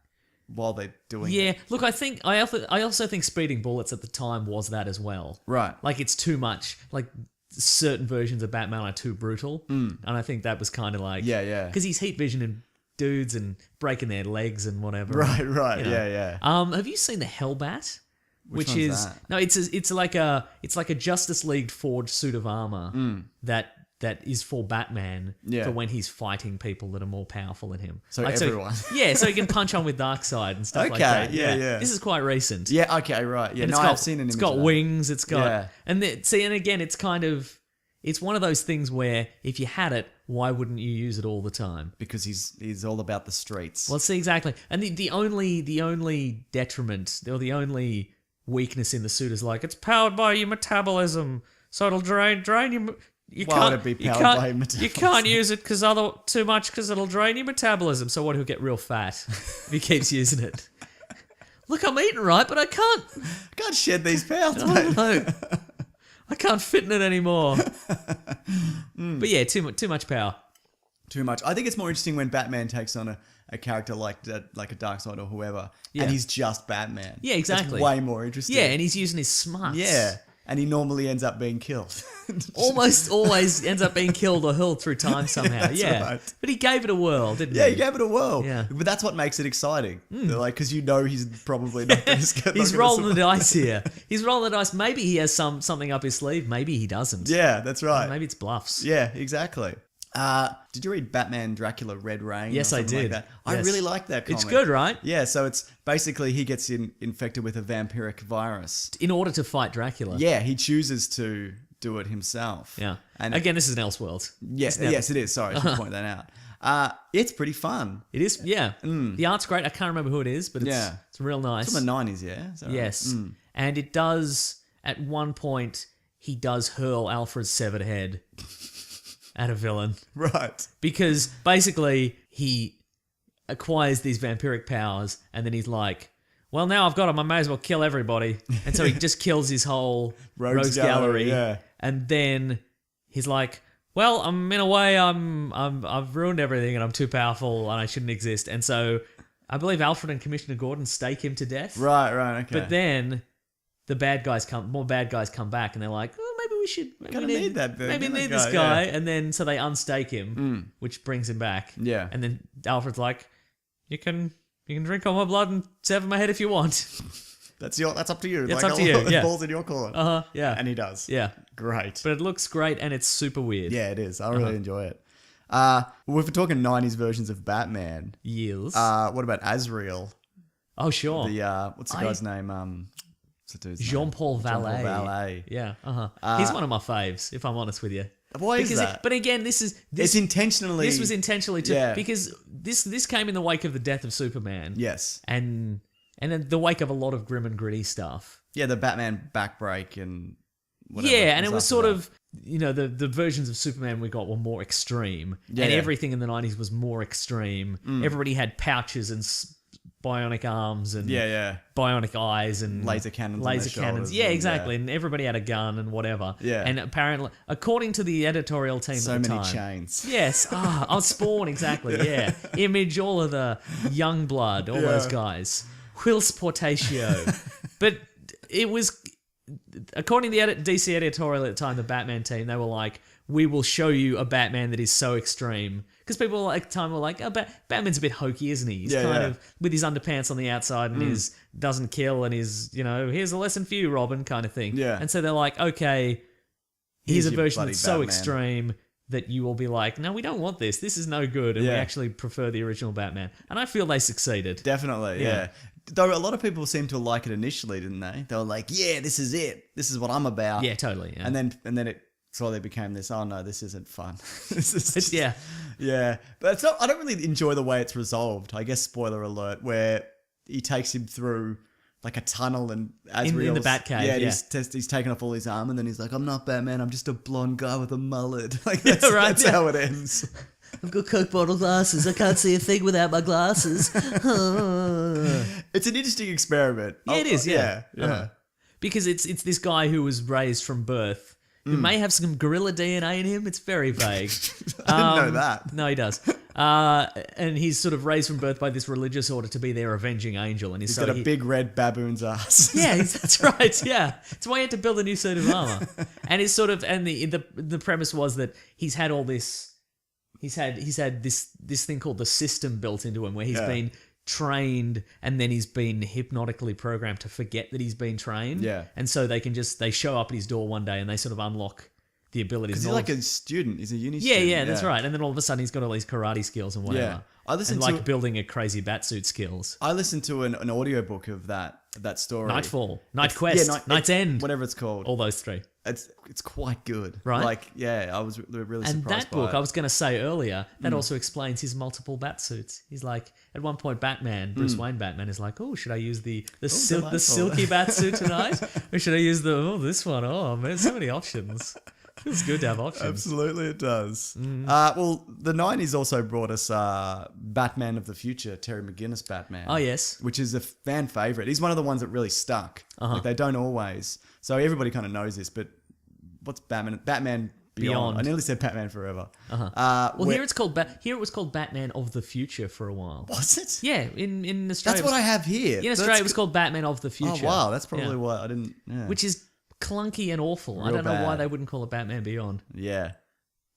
while they're doing it. Yeah, look, I also think Speeding Bullets at the time was that as well. Right. Like, it's too much. Like, certain versions of Batman are too brutal. And I think that was kind of like... Yeah. Because he's heat visioning dudes and breaking their legs and whatever. Right. You know. Yeah. Have you seen the Hellbat? Which Which one's is... that? No, it's like a Justice League forged suit of armor that is for Batman Yeah. for when he's fighting people that are more powerful than him. So everyone. Yeah, so he can punch on with Darkseid and stuff like that. Okay, yeah. This is quite recent. Yeah. Okay. Right. Yeah. And No, I've seen an image. It's got of that. wings. It's got Yeah. and again, it's kind of it's one of those things where if you had it, why wouldn't you use it all the time? Because he's all about the streets. Well, see exactly. And the only detriment or the only weakness in the suit is like it's powered by your metabolism, so it'll drain you. You Why can't, would it be you powered can't- by You metabolism? can't use it too much because it'll drain your metabolism. So what? He'll get real fat if he keeps using it. Look, I'm eating right, but I can't. Can't shed these pounds, I mate. don't know. I can't fit in it anymore. But yeah, too much power. Too much. I think it's more interesting when Batman takes on a character like a Darkseid or whoever, Yeah. and he's just Batman. Yeah, exactly. It's way more interesting. Yeah, and he's using his smarts. yeah, and he normally ends up being killed. Almost always ends up being killed or hurled through time somehow. That's Yeah. right. But he gave it a whirl, didn't Yeah, he? he gave it a whirl. Yeah. But that's what makes it exciting. Like, because he's probably not going to He's rolling the dice here. He's rolling the dice. Maybe he has something up his sleeve. Maybe he doesn't. Yeah, that's right. Maybe it's bluffs. Yeah, exactly. Did you read Batman Dracula Red Rain? Yes, or I something did. Like that? I Yes. really like that comic. It's good, right? Yeah, so it's basically he gets infected with a vampiric virus. In order to fight Dracula. Yeah, he chooses to do it himself. Yeah. And Again, this is an Elseworld. yes, yes, it is. Sorry, I should point that out. It's pretty fun. It is, yeah. The art's great. I can't remember who it is, but it's real nice. It's from the 90s, yeah? Is that right? Yes. And it does, at one point, he does hurl Alfred's severed head at a villain. Right. Because basically, he acquires these vampiric powers, and then he's like, well, now I've got them, I may as well kill everybody. And so he just kills his whole Rogues Gallery. yeah. And then he's like, well, in a way, I've ruined everything and I'm too powerful and I shouldn't exist. And so I believe Alfred and Commissioner Gordon stake him to death. Right, okay. But then more bad guys come back and they're like, oh, maybe we should. Kinda need that bit, Maybe that need this guy, guy. yeah. And then so they unstake him, which brings him back. Yeah. And then Alfred's like, you can drink all my blood and sever my head if you want. That's up to you. It's up to you, yeah. Ball's in your court. Yeah. And he does. Yeah. Great. But it looks great and it's super weird. Yeah, it is. I really enjoy it. Well, if we're talking 90s versions of Batman, Years. what about Azrael? Oh, sure. The what's the guy's name? What's the dude's name? Jean-Paul Valet. Jean-Paul Valet. Yeah. He's one of my faves, if I'm honest with you. Why is that? But again, It's intentionally. This was intentionally too, Yeah. because this came in the wake of the death of Superman. Yes. And in the wake of a lot of grim and gritty stuff. Yeah, the Batman backbreak and whatever. Yeah, and it was after sort that. of, the versions of Superman we got were more extreme. Yeah, and yeah. everything in the 90s was more extreme. Everybody had pouches and bionic arms and Yeah. bionic eyes and Laser cannons on their shoulders Yeah, and, exactly. And everybody had a gun and whatever. Yeah. And apparently, according to the editorial team So at the many time, chains. yes. Spawn, exactly. Yeah. Image, all of the young blood, all those guys. Whilce Portatio. But it was, according to the DC editorial at the time, the Batman team, they were like, we will show you a Batman that is so extreme. Because people at the time were like, oh, Batman's a bit hokey, isn't he? He's kind of with his underpants on the outside and his doesn't kill and his, here's a lesson for you, Robin, kind of thing. Yeah. And so they're like, okay, here's a your version bloody that's so Batman. extreme that you will be like, no, we don't want this. This is no good. And we Yeah. actually prefer the original Batman. And I feel they succeeded. Definitely, Yeah. yeah. Though a lot of people seem to like it initially, didn't they? They were like, "Yeah, this is it. This is what I'm about." Yeah, totally. Yeah. And then it slowly became this. Oh no, this isn't fun. This is just, yeah. yeah. But it's not. I don't really enjoy the way it's resolved. I guess spoiler alert, where he takes him through like a tunnel and In the Batcave, yeah. He's taken off all his armor and then he's like, "I'm not Batman. I'm just a blonde guy with a mullet." Like that's, right, that's yeah. how it ends. I've got Coke bottle glasses. I can't see a thing without my glasses. It's an interesting experiment. Yeah, it is, yeah. Yeah. Because it's this guy who was raised from birth, who may have some gorilla DNA in him. It's very vague. I didn't know that. No, he does. And he's sort of raised from birth by this religious order to be their avenging angel. And He's got a big red baboon's ass. Yeah, that's right. Yeah, it's why he had to build a new suit of armor. And it's sort of, and the premise was that he's had all this. He's had this thing called the system built into him, where he's been trained and then he's been hypnotically programmed to forget that he's been trained. Yeah. And so they show up at his door one day and they sort of unlock the abilities. Because he's like a student. He's a uni Yeah, student. yeah, that's right. And then all of a sudden he's got all these karate skills and whatever. Yeah. I listened and to like building a crazy batsuit skills. I listened to an audiobook of that story. Nightfall, Night Quest, Night's End, whatever it's called. all those three. It's quite good. Right. Like, yeah, I was really And surprised that book, by I it. was going to say earlier, that also explains his multiple bat suits. He's like, at one point, Bruce Wayne Batman is like, oh, should I use the delightful. silky bat suit tonight? Or should I use this one? Oh, man, so many options. Feels good to have options. Absolutely, it does. Well, the 90s also brought us Batman of the Future, Terry McGinnis Batman. Oh, yes. Which is a fan favorite. He's one of the ones that really stuck. Like, they don't always. So everybody kind of knows this, but what's Batman? Batman Beyond. I nearly said Batman Forever. Well, here it was called Batman of the Future for a while. Was it? Yeah, in Australia. That's what I have here. In Australia, it was called Batman of the Oh, Future. wow. That's probably Yeah. why I didn't... Yeah. Which is clunky and awful. I Real don't know why bad. they wouldn't call it Batman Beyond. Yeah.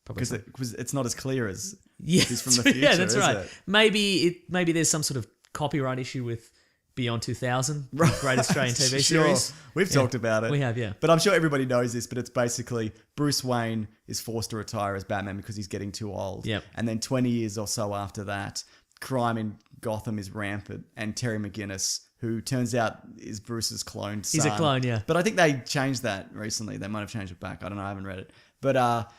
Probably Because it's not as clear as... Yeah, He's from the future, yeah, that's is right. it? Maybe there's some sort of copyright issue with Beyond 2000, the Great Australian TV series. We've talked about it. We have, yeah. But I'm sure everybody knows this, but it's basically Bruce Wayne is forced to retire as Batman because he's getting too old. Yep. And then 20 years or so after that, crime in Gotham is rampant, and Terry McGinnis, who turns out is Bruce's cloned son. He's a clone, yeah. But I think they changed that recently. They might have changed it back. I don't know. I haven't read it. But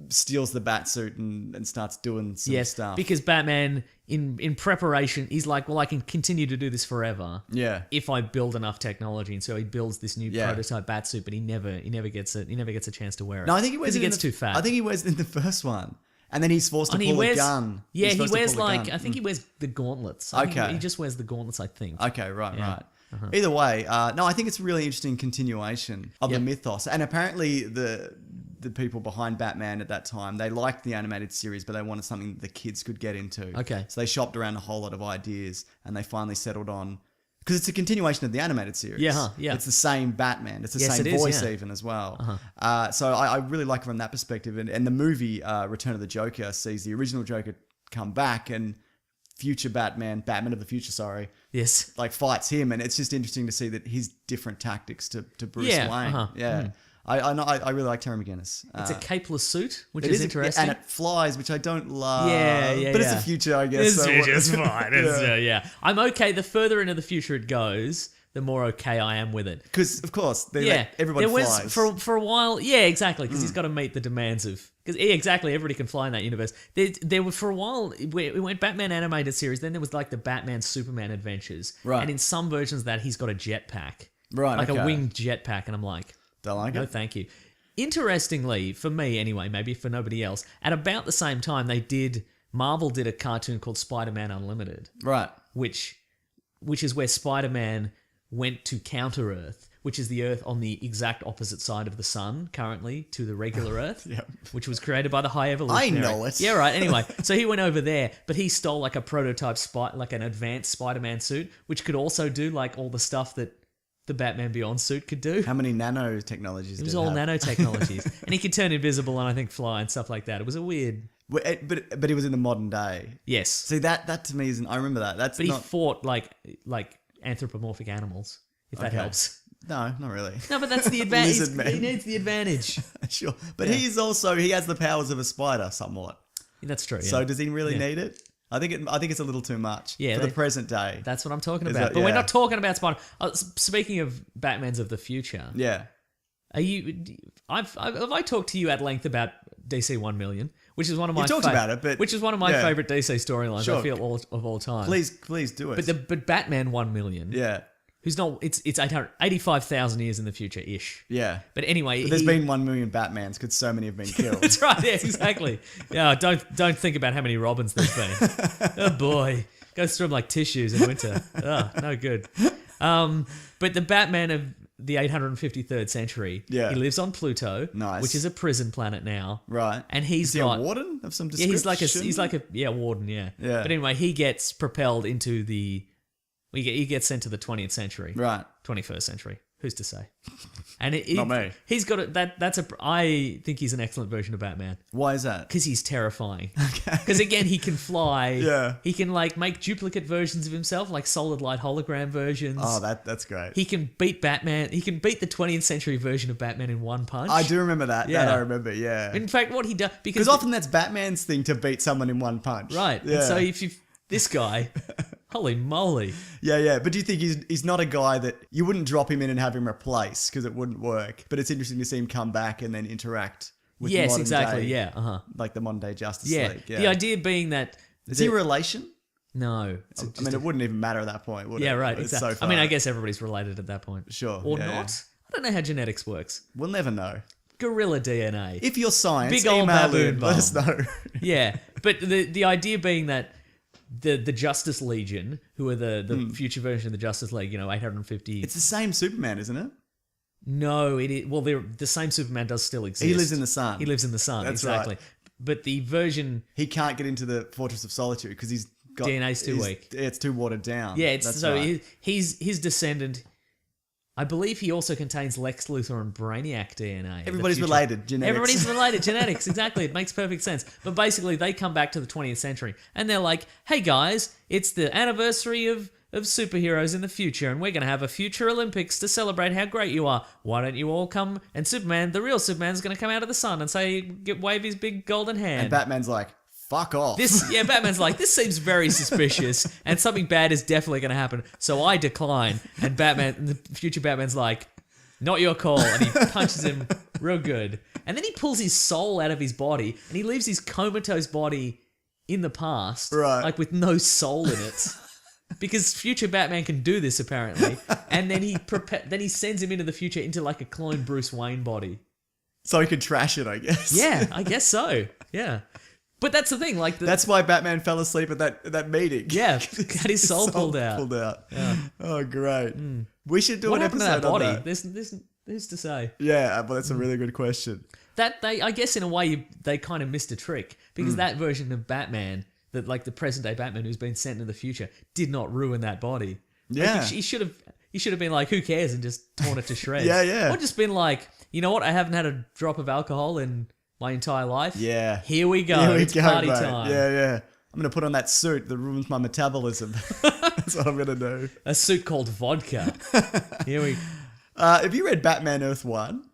steals the Batsuit and starts doing some stuff. Because Batman, in preparation, he's like, well, I can continue to do this forever. Yeah. If I build enough technology, and so he builds this new prototype Batsuit, but he never gets it. He never gets a chance to wear it. No, I think he wears because it. He gets too fat. I think he wears it in the first one. And then he's forced to And pull a gun. Yeah, He's he supposed to wears pull a like, gun. I think he wears the gauntlets. I think Okay. He just wears the gauntlets, I think. Okay, right. Uh-huh. Either way, no, I think it's a really interesting continuation of the mythos. And apparently the people behind Batman at that time, they liked the animated series, but they wanted something that the kids could get into. Okay. So they shopped around a whole lot of ideas and they finally settled on... Because it's a continuation of the animated series. Yeah, yeah. It's the same Batman. It's the Yes, same it is, voice yeah. even as well. So I really like it from that perspective. And the movie Return of the Joker sees the original Joker come back and future Batman of the Future, sorry, Yes. like fights him. And it's just interesting to see that his different tactics to Bruce Yeah, Wayne. Yeah. I really like Terry McGinnis. It's a capeless suit, which It is interesting. And it flies, which I don't love. Yeah, But it's yeah. the future, I guess. It's fine. Yeah. I'm okay. The further into the future it goes, the more okay I am with it. Because, of course, Yeah, everybody there flies. was for a while. Yeah, exactly, because he's got to meet the demands of. Because exactly, everybody can fly in that universe. There were for a while we went Batman animated series. Then there was like the Batman Superman adventures, Right. And in some versions of that he's got a jetpack, Right, like okay. a winged jetpack, and I'm like, Don't like no, it? thank you. Interestingly, for me anyway, maybe for nobody else, at about the same time Marvel did a cartoon called Spider-Man Unlimited, Right. which is where Spider-Man went to counter Earth, which is the Earth on the exact opposite side of the sun currently to the regular Earth, Yep. which was created by the High Evolutionary. I know it. Yeah, right. Anyway, so he went over there, but he stole like a prototype like an advanced Spider-Man suit, which could also do like all the stuff that the Batman Beyond suit could do. How many nanotechnologies It was all nanotechnologies, and he could turn invisible and I think fly and stuff like that. It was a weird. But he was in the modern day. Yes, See, that to me isn't... I remember that. That's but he not... fought like anthropomorphic animals. If that Okay. helps. No, not really. No, but that's the advantage. Lizard man. He needs the advantage. Sure. But he has the powers of a spider somewhat. That's true. Yeah. So does he really Yeah. need it? I think it's a little too much Yeah, for the present day. That's what I'm talking Is about. that- But we're yeah. not talking about Spider. Speaking of Batmans of the future, Yeah. are you? Have I talked to you at length about DC 1 Million, which is one of my talked about it, but- which is one of my yeah. favorite DC storylines. Sure. I feel of all time. Please do it. But Batman 1 Million, yeah. who's not? It's 85,000 years in the future ish. Yeah. But anyway, But there's been 1 million Batmans because so many have been killed. That's right. Yeah, exactly. Yeah, don't think about how many Robins there's been. Oh boy, goes through them like tissues in winter. Oh, no good. But the Batman of the 853rd century, Yeah. he lives on Pluto, Nice. which is a prison planet now, Right. and he's Is he got a warden of some yeah, description? he's like a warden, yeah. Yeah. But anyway, he gets propelled into he gets sent to the 20th century, Right. 21st century. Who's to say? And Not me. He's got I think he's an excellent version of Batman. Why is that? Because he's terrifying. Because again, he can fly. Yeah. He can like make duplicate versions of himself, like solid light hologram versions. Oh, that's great. He can beat Batman. He can beat the 20th century version of Batman in one punch. I do remember that. Yeah. That I remember, yeah. In fact, what he does Because often that's Batman's thing to beat someone in one punch. right. Yeah. And so if you this guy, holy moly. Yeah. But do you think he's not a guy that you wouldn't drop him in and have him replace because it wouldn't work? But it's interesting to see him come back and then interact with Yes, modern exactly. day, Yeah. Uh-huh. like the modern day Justice Yeah. League. Yeah. The idea being that Is he a relation? no. I mean, it wouldn't even matter at that point, would it? Yeah, right. It's Exactly. so I mean, I far. guess everybody's related at that point. Sure. Or yeah, not. yeah. I don't know how genetics works. We'll never know. Gorilla DNA. If you're science, Big old email baboon in, let us bum. know. Yeah, but the idea being that the Justice Legion, who are the future version of the Justice League, 850. It's the same Superman, isn't it? No, it is. Well, the same Superman does still exist. He lives in the sun. He lives in the sun. That's exactly. right. But the version, He can't get into the Fortress of Solitude because he's got DNA's too weak. Yeah, it's too watered down. yeah, it's That's so right. he's his descendant. I believe he also contains Lex Luthor and Brainiac DNA. of the Everybody's future. related. Genetics. Everybody's related. Genetics, exactly. It makes perfect sense. But basically, they come back to the 20th century and they're like, hey guys, it's the anniversary of superheroes in the future and we're going to have a future Olympics to celebrate how great you are. Why don't you all come? And Superman, the real Superman's going to come out of the sun and wave his big golden hand. And Batman's like, fuck off. Batman's like, this seems very suspicious and something bad is definitely going to happen. So I decline. And the future Batman's like, not your call. And he punches him real good. And then he pulls his soul out of his body and he leaves his comatose body in the past. Right. Like with no soul in it. Because future Batman can do this apparently. And then he sends him into the future into like a clone Bruce Wayne body. So he could trash it, I guess. Yeah, I guess so. Yeah. But that's the thing. Like That's why Batman fell asleep at that meeting. Yeah, had his soul pulled out. Yeah. Oh, great. We should do What an happened to episode that body? on that. There's who's to say? Yeah, but that's a really good question. That I guess in a way they kind of missed a trick because that version of Batman, that like the present day Batman who's been sent into the future, did not ruin that body. Yeah. Like, he should have been like, who cares, and just torn it to shreds. Yeah. Or just been like, you know what? I haven't had a drop of alcohol in my entire life. Yeah. Here we go. Here we It's go, party mate. time. Yeah. I'm going to put on that suit that ruins my metabolism. That's what I'm going to do. A suit called vodka. Here we. Have you read Batman Earth 1?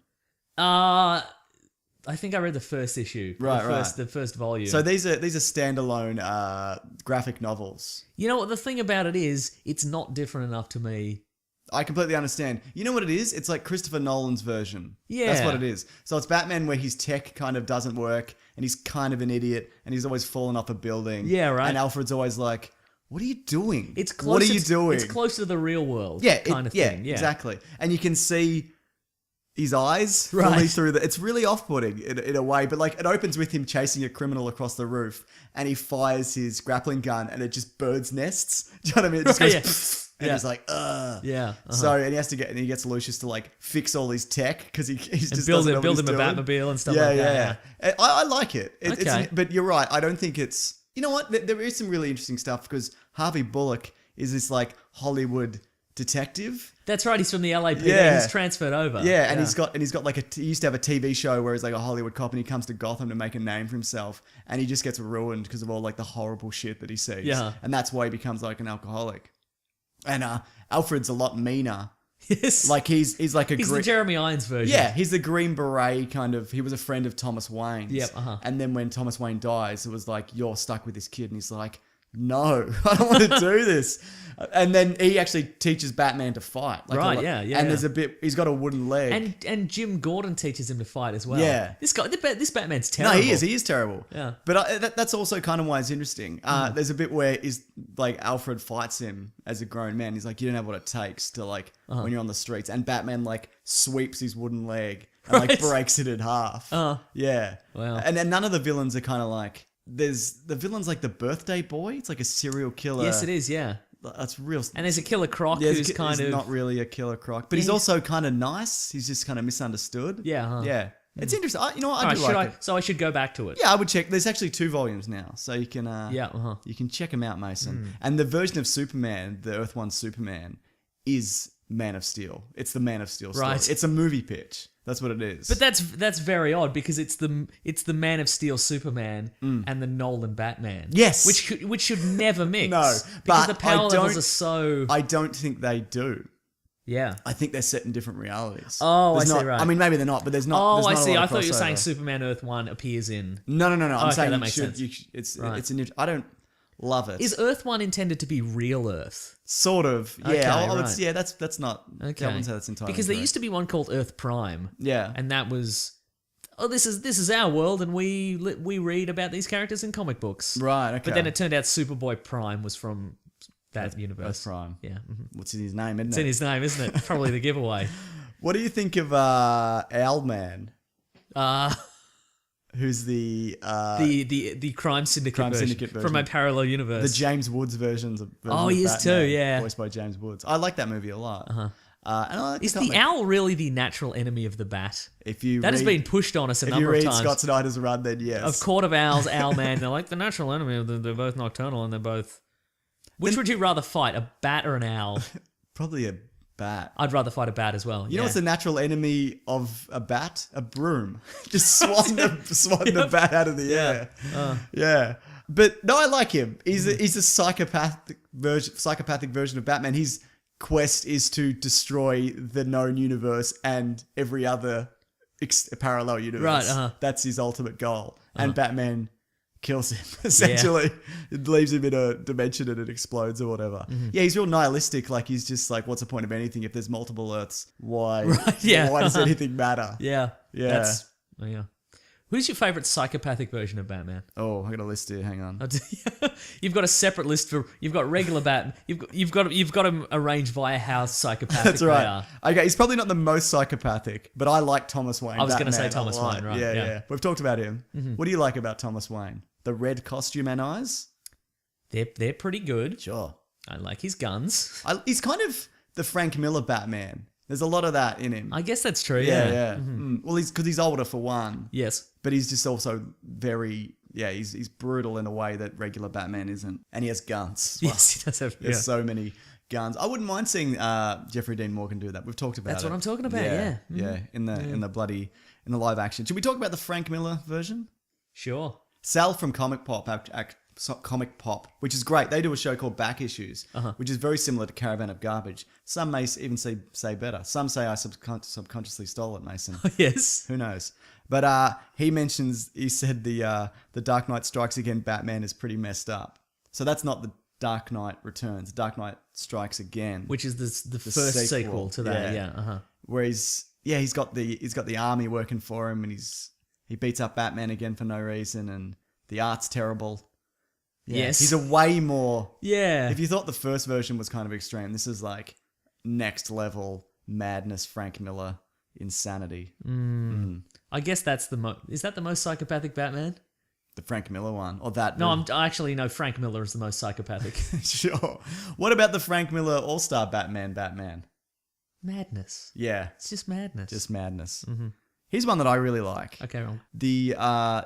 I think I read the first issue. Right. The first volume. So these are standalone graphic novels. You know what the thing about it is? It's not different enough to me. I completely understand. You know what it is? It's like Christopher Nolan's version. Yeah. That's what it is. So it's Batman where his tech kind of doesn't work and he's kind of an idiot and he's always falling off a building. Yeah, right. And Alfred's always like, what are you doing? It's close. What are you doing? It's close to the real world. Yeah, kind of thing. Yeah, exactly. And you can see his eyes Right. fully through the. It's really off-putting in a way, but like it opens with him chasing a criminal across the roof, and he fires his grappling gun, and it just birds nests. Do you know what I mean? It just goes, Yeah. and Yeah. he's like, ugh. Yeah. uh-huh. So and he gets Lucius to like fix all his tech because he's And just build doesn't know him what he's a doing. Batmobile and stuff Yeah, like that. yeah. And I like it. Okay. But you're right. I don't think it's. You know what? There is some really interesting stuff because Harvey Bullock is this like Hollywood detective. That's right. He's from the LAPD. Yeah. He's transferred over. Yeah, and he's got like he used to have a TV show where he's like a Hollywood cop and he comes to Gotham to make a name for himself and he just gets ruined because of all like the horrible shit that he sees. Yeah. And that's why he becomes like an alcoholic. And Alfred's a lot meaner. Yes. Like he's like a he's the Jeremy Irons version. yeah, he's the Green Beret kind of. He was a friend of Thomas Wayne's. Yep, uh-huh. And then when Thomas Wayne dies, it was like, you're stuck with this kid. And he's like, no, I don't want to do this. And then he actually teaches Batman to fight. Right, yeah. And there's a bit, he's got a wooden leg. And Jim Gordon teaches him to fight as well. Yeah. This Batman's terrible. No, he is terrible. Yeah. But that's also kind of why it's interesting. There's a bit where Alfred fights him as a grown man. He's like, you don't have what it takes to when you're on the streets. And Batman sweeps his wooden leg and breaks it in half. Yeah. Wow. And then none of the villains are kind of there's the villain's like the birthday boy. It's like a serial killer. Yes, it is, yeah. That's real. And there's a Killer Croc who's kind of... not really a killer croc, but he's also kind of nice. He's just kind of misunderstood. Yeah. Yeah. It's interesting. You know what? Alright, I do like it. So I should go back to it. Yeah, I would check. There's actually 2 volumes now, so you can you can check them out, Mason. And the version of Superman, the Earth One Superman, is Man of Steel. It's the Man of Steel story. Right. It's a movie pitch. That's what it is. But that's very odd because it's the Man of Steel Superman and the Nolan Batman. Yes. which should never mix. No, because but the power levels are so. I don't think they do. Yeah. I think they're set in different realities. Oh, There's I see, not- right. I mean, maybe they're not, but there's not. Oh, there's I not a see. lot I of thought you were saying crossover. Superman Earth 1 appears in. No. I'm saying that you makes should. sense. It's an. I don't love it. Is Earth 1 intended to be real Earth? Sort of. Yeah. Okay, I would, right. yeah. That's not. Okay. I wouldn't say that's entirely. Because there used to be one called Earth Prime. Yeah. And that was, this is our world, and we read about these characters in comic books. Right. Okay. But then it turned out Superboy Prime was from that universe. Earth Prime. Yeah. What's in his name? Isn't It's it? in his name, isn't it? Probably the giveaway. What do you think of Owlman? Who's the Crime Syndicate version. from my parallel universe. the James Woods version of he is too, Batman, yeah. voiced by James Woods. I like that movie a lot. And I like Is the the comic. owl really the natural enemy of the bat? If you That has read- been pushed on us a if you number of read times. Scott Snyder's run, then yes. Of Court of Owls, Owlman, they're like the natural enemy of they're both nocturnal and they're both... Which would you rather fight, a bat or an owl? Probably a bat. I'd rather fight a bat as well. You know what's the natural enemy of a bat? A broom. Just swatting the bat out of the air. Yeah. But no, I like him. He's a psychopathic version of Batman. His quest is to destroy the known universe and every other parallel universe. Right, That's his ultimate goal. And Batman kills him, essentially. It leaves him in a dimension and it explodes or whatever. Yeah, he's real nihilistic. Like, he's just like, what's the point of anything if there's multiple Earths? Why? Right, yeah. Why does anything matter? Yeah. Yeah. Yeah. Who's your favourite psychopathic version of Batman? Oh, I got a list here. Hang on. You've got a separate list for... You've got regular Batman. You've got them arranged via how psychopathic That's right. they are. Okay, he's probably not the most psychopathic, but I like Thomas Wayne. I was gonna Batman say Thomas a lot. Wayne, right, Yeah, yeah. yeah. We've talked about him. What do you like about Thomas Wayne? The red costume and eyes? They're pretty good. Sure. I like his guns. He's kind of the Frank Miller Batman. There's a lot of that in him. I guess that's true, yeah, yeah. yeah. Well, because he's older for one, Yes. but he's just also very, he's brutal in a way that regular Batman isn't. And he has guns. Yes, he does have... There's so many guns. I wouldn't mind seeing Jeffrey Dean Morgan do that. We've talked about That's it. what I'm talking about, yeah. Yeah, in the live action. Should we talk about the Frank Miller version? Sure. Sal from Comic Pop, which is great. They do a show called Back Issues, which is very similar to Caravan of Garbage. Some may even say better. Some say I subconsciously stole it, Mason. Yes. Who knows? But he said the Dark Knight Strikes Again Batman is pretty messed up. So that's not the Dark Knight Returns. Dark Knight Strikes Again, Which is the first sequel to that, yeah. Where he's got the army working for him, and he beats up Batman again for no reason, and the art's terrible. Yeah, Yes. he's a way more. Yeah. If you thought the first version was kind of extreme, this is like next level madness, Frank Miller insanity. I guess that's is that the most psychopathic Batman? The Frank Miller one, or that? No, I actually know Frank Miller is the most psychopathic. Sure. What about the Frank Miller All-Star Batman? Madness. Yeah, It's just madness. just madness. Here's one that I really like. Okay, wrong. The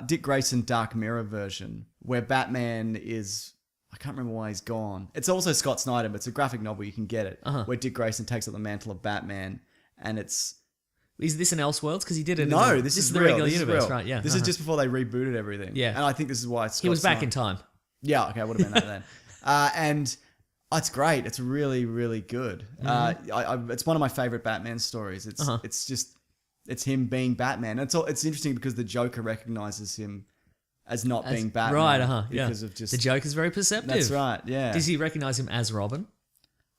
Dick Grayson Dark Mirror version, where Batman is... I can't remember why he's gone. It's also Scott Snyder, but it's a graphic novel. You can get it. Where Dick Grayson takes up the mantle of Batman, and it's... Is this an Elseworlds? Because he did it. No, this is the real. regular This is universe, real. right? Yeah. This is just before they rebooted everything. Yeah. And I think this is why Scott He was back Snyder- in time. Yeah, okay, I would have been that then. And it's great. It's really, really good. It's one of my favorite Batman stories. It's just... It's him being Batman. It's interesting because the Joker recognizes him as not being Batman. Right, Because of just... The Joker's very perceptive. That's right, yeah. Does he recognize him as Robin?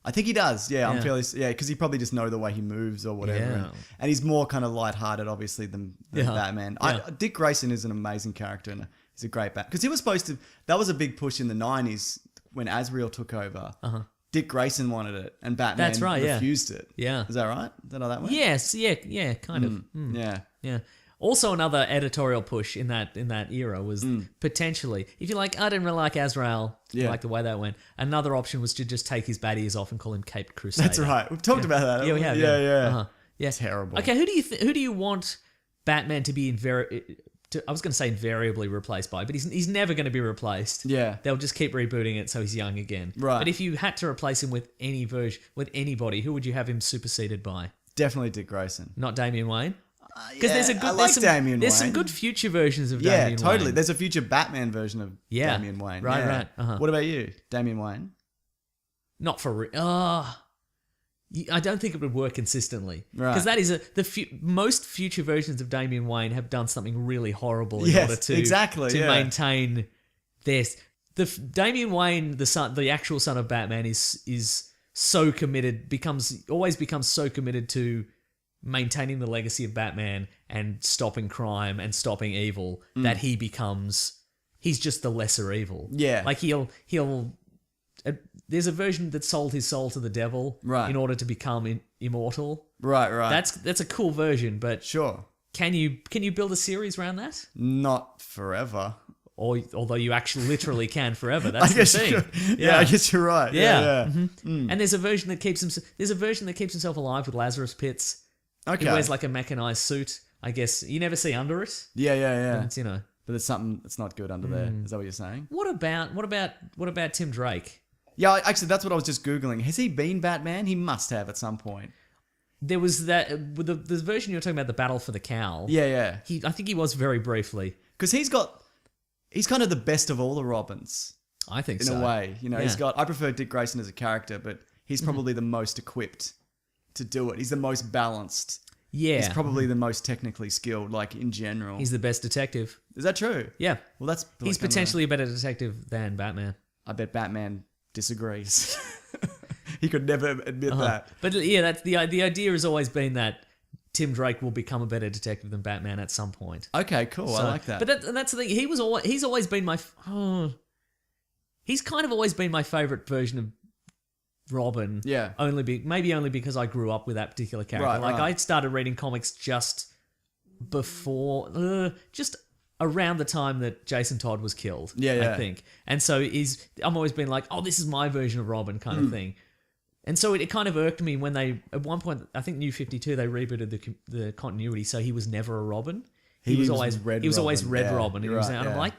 I think he does, yeah. I'm Yeah. fairly... Yeah, because he probably just know the way he moves or whatever. Yeah. And he's more kind of lighthearted, obviously, than Batman. Yeah. Dick Grayson is an amazing character and he's a great Batman. Because he was supposed to... That was a big push in the 90s when Azrael took over. Dick Grayson wanted it and Batman That's right, refused it. Yeah. Is that right? Is that how that went? Yes, yeah, kind of. Yeah. Yeah. Also, another editorial push in that era was potentially, if you like, I didn't really like Azrael, Yeah. like the way that went. Another option was to just take his bad ears off and call him Caped Crusader. That's right. We've talked about that. Yeah, we have. Yeah. Yeah. Terrible. Okay, who do you want Batman to be I was going to say invariably replaced by, but he's never going to be replaced. Yeah. They'll just keep rebooting it so he's young again. Right. But if you had to replace him with any version, with anybody, who would you have him superseded by? Definitely Dick Grayson. Not Damian Wayne? Because I like Damian there's Wayne. some good future versions of Yeah, Damian totally. Wayne. There's a future Batman version of Yeah. Damian Wayne. Right, Yeah. right. Uh-huh. What about you? Damian Wayne? Not for real. I don't think it would work consistently. Right. Because that is most future versions of Damian Wayne have done something really horrible in Yes, order to exactly, to yeah. maintain this. Damian Wayne, the actual son of Batman, is so committed, always becomes so committed to maintaining the legacy of Batman and stopping crime and stopping evil that he's just the lesser evil. Yeah. Like he'll there's a version that sold his soul to the devil Right. in order to become immortal. Right. That's a cool version, but Sure. can you build a series around that? Not forever. Or although you actually literally can forever, that's the you thing. could. Yeah, I guess you're right. Yeah. Yeah. And there's a version that keeps himself alive with Lazarus pits. Okay. He wears like a mechanized suit. I guess you never see under it. Yeah. It's, But there's something that's not good under there. Is that what you're saying? What about Tim Drake? Yeah, actually, that's what I was just Googling. Has he been Batman? He must have at some point. There was that with the version you're talking about, the Battle for the Cowl. Yeah. I think he was very briefly. Because he's kind of the best of all the Robins. I think in so. a way. You know, Yeah. I prefer Dick Grayson as a character, but he's probably the most equipped to do it. He's the most balanced. Yeah. He's probably the most technically skilled, like in general. He's the best detective. Is that true? Yeah. Well, that's He's potentially a better detective than Batman. I bet Batman disagrees. He could never admit that. But yeah, that's the idea has always been that Tim Drake will become a better detective than Batman at some point. Okay, cool. I like that. But that's the thing. He's always been he's kind of always been my favorite version of Robin. Yeah. Maybe only because I grew up with that particular character. Right, like right. I started reading comics just before, just around the time that Jason Todd was killed. Yeah. I think. And so I'm always been like, oh, this is my version of Robin kind of thing. And so it kind of irked me when at one point, I think New 52, they rebooted the continuity, so he was never a Robin. He was always Red Robin. You're right, And I'm like,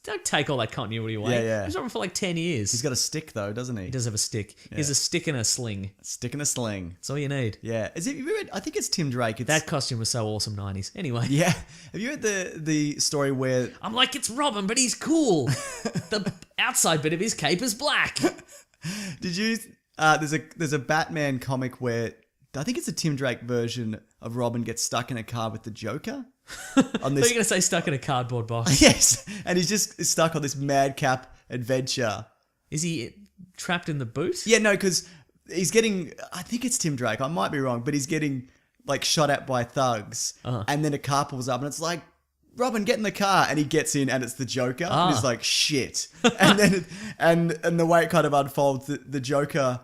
don't take all that continuity away. Yeah. He was Robin for like 10 years. He's got a stick though, doesn't he? He does have a stick. He has a stick and a sling. Stick in a sling. That's all you need. Yeah. I think it's Tim Drake. That costume was so awesome, 90s. Anyway. Yeah. Have you read the story where I'm like, it's Robin, but he's cool. The outside bit of his cape is black. did you there's a Batman comic where I think it's a Tim Drake version of Robin gets stuck in a car with the Joker. So you're going to say stuck in a cardboard box. Yes, and he's just stuck on this madcap adventure. Is he trapped in the boot? Yeah, no, because he's getting, I think it's Tim Drake, I might be wrong, but he's getting like shot at by thugs, and then a car pulls up and it's like, Robin, get in the car, and he gets in and it's the Joker, and he's like, shit. And then, and the way it kind of unfolds, the Joker,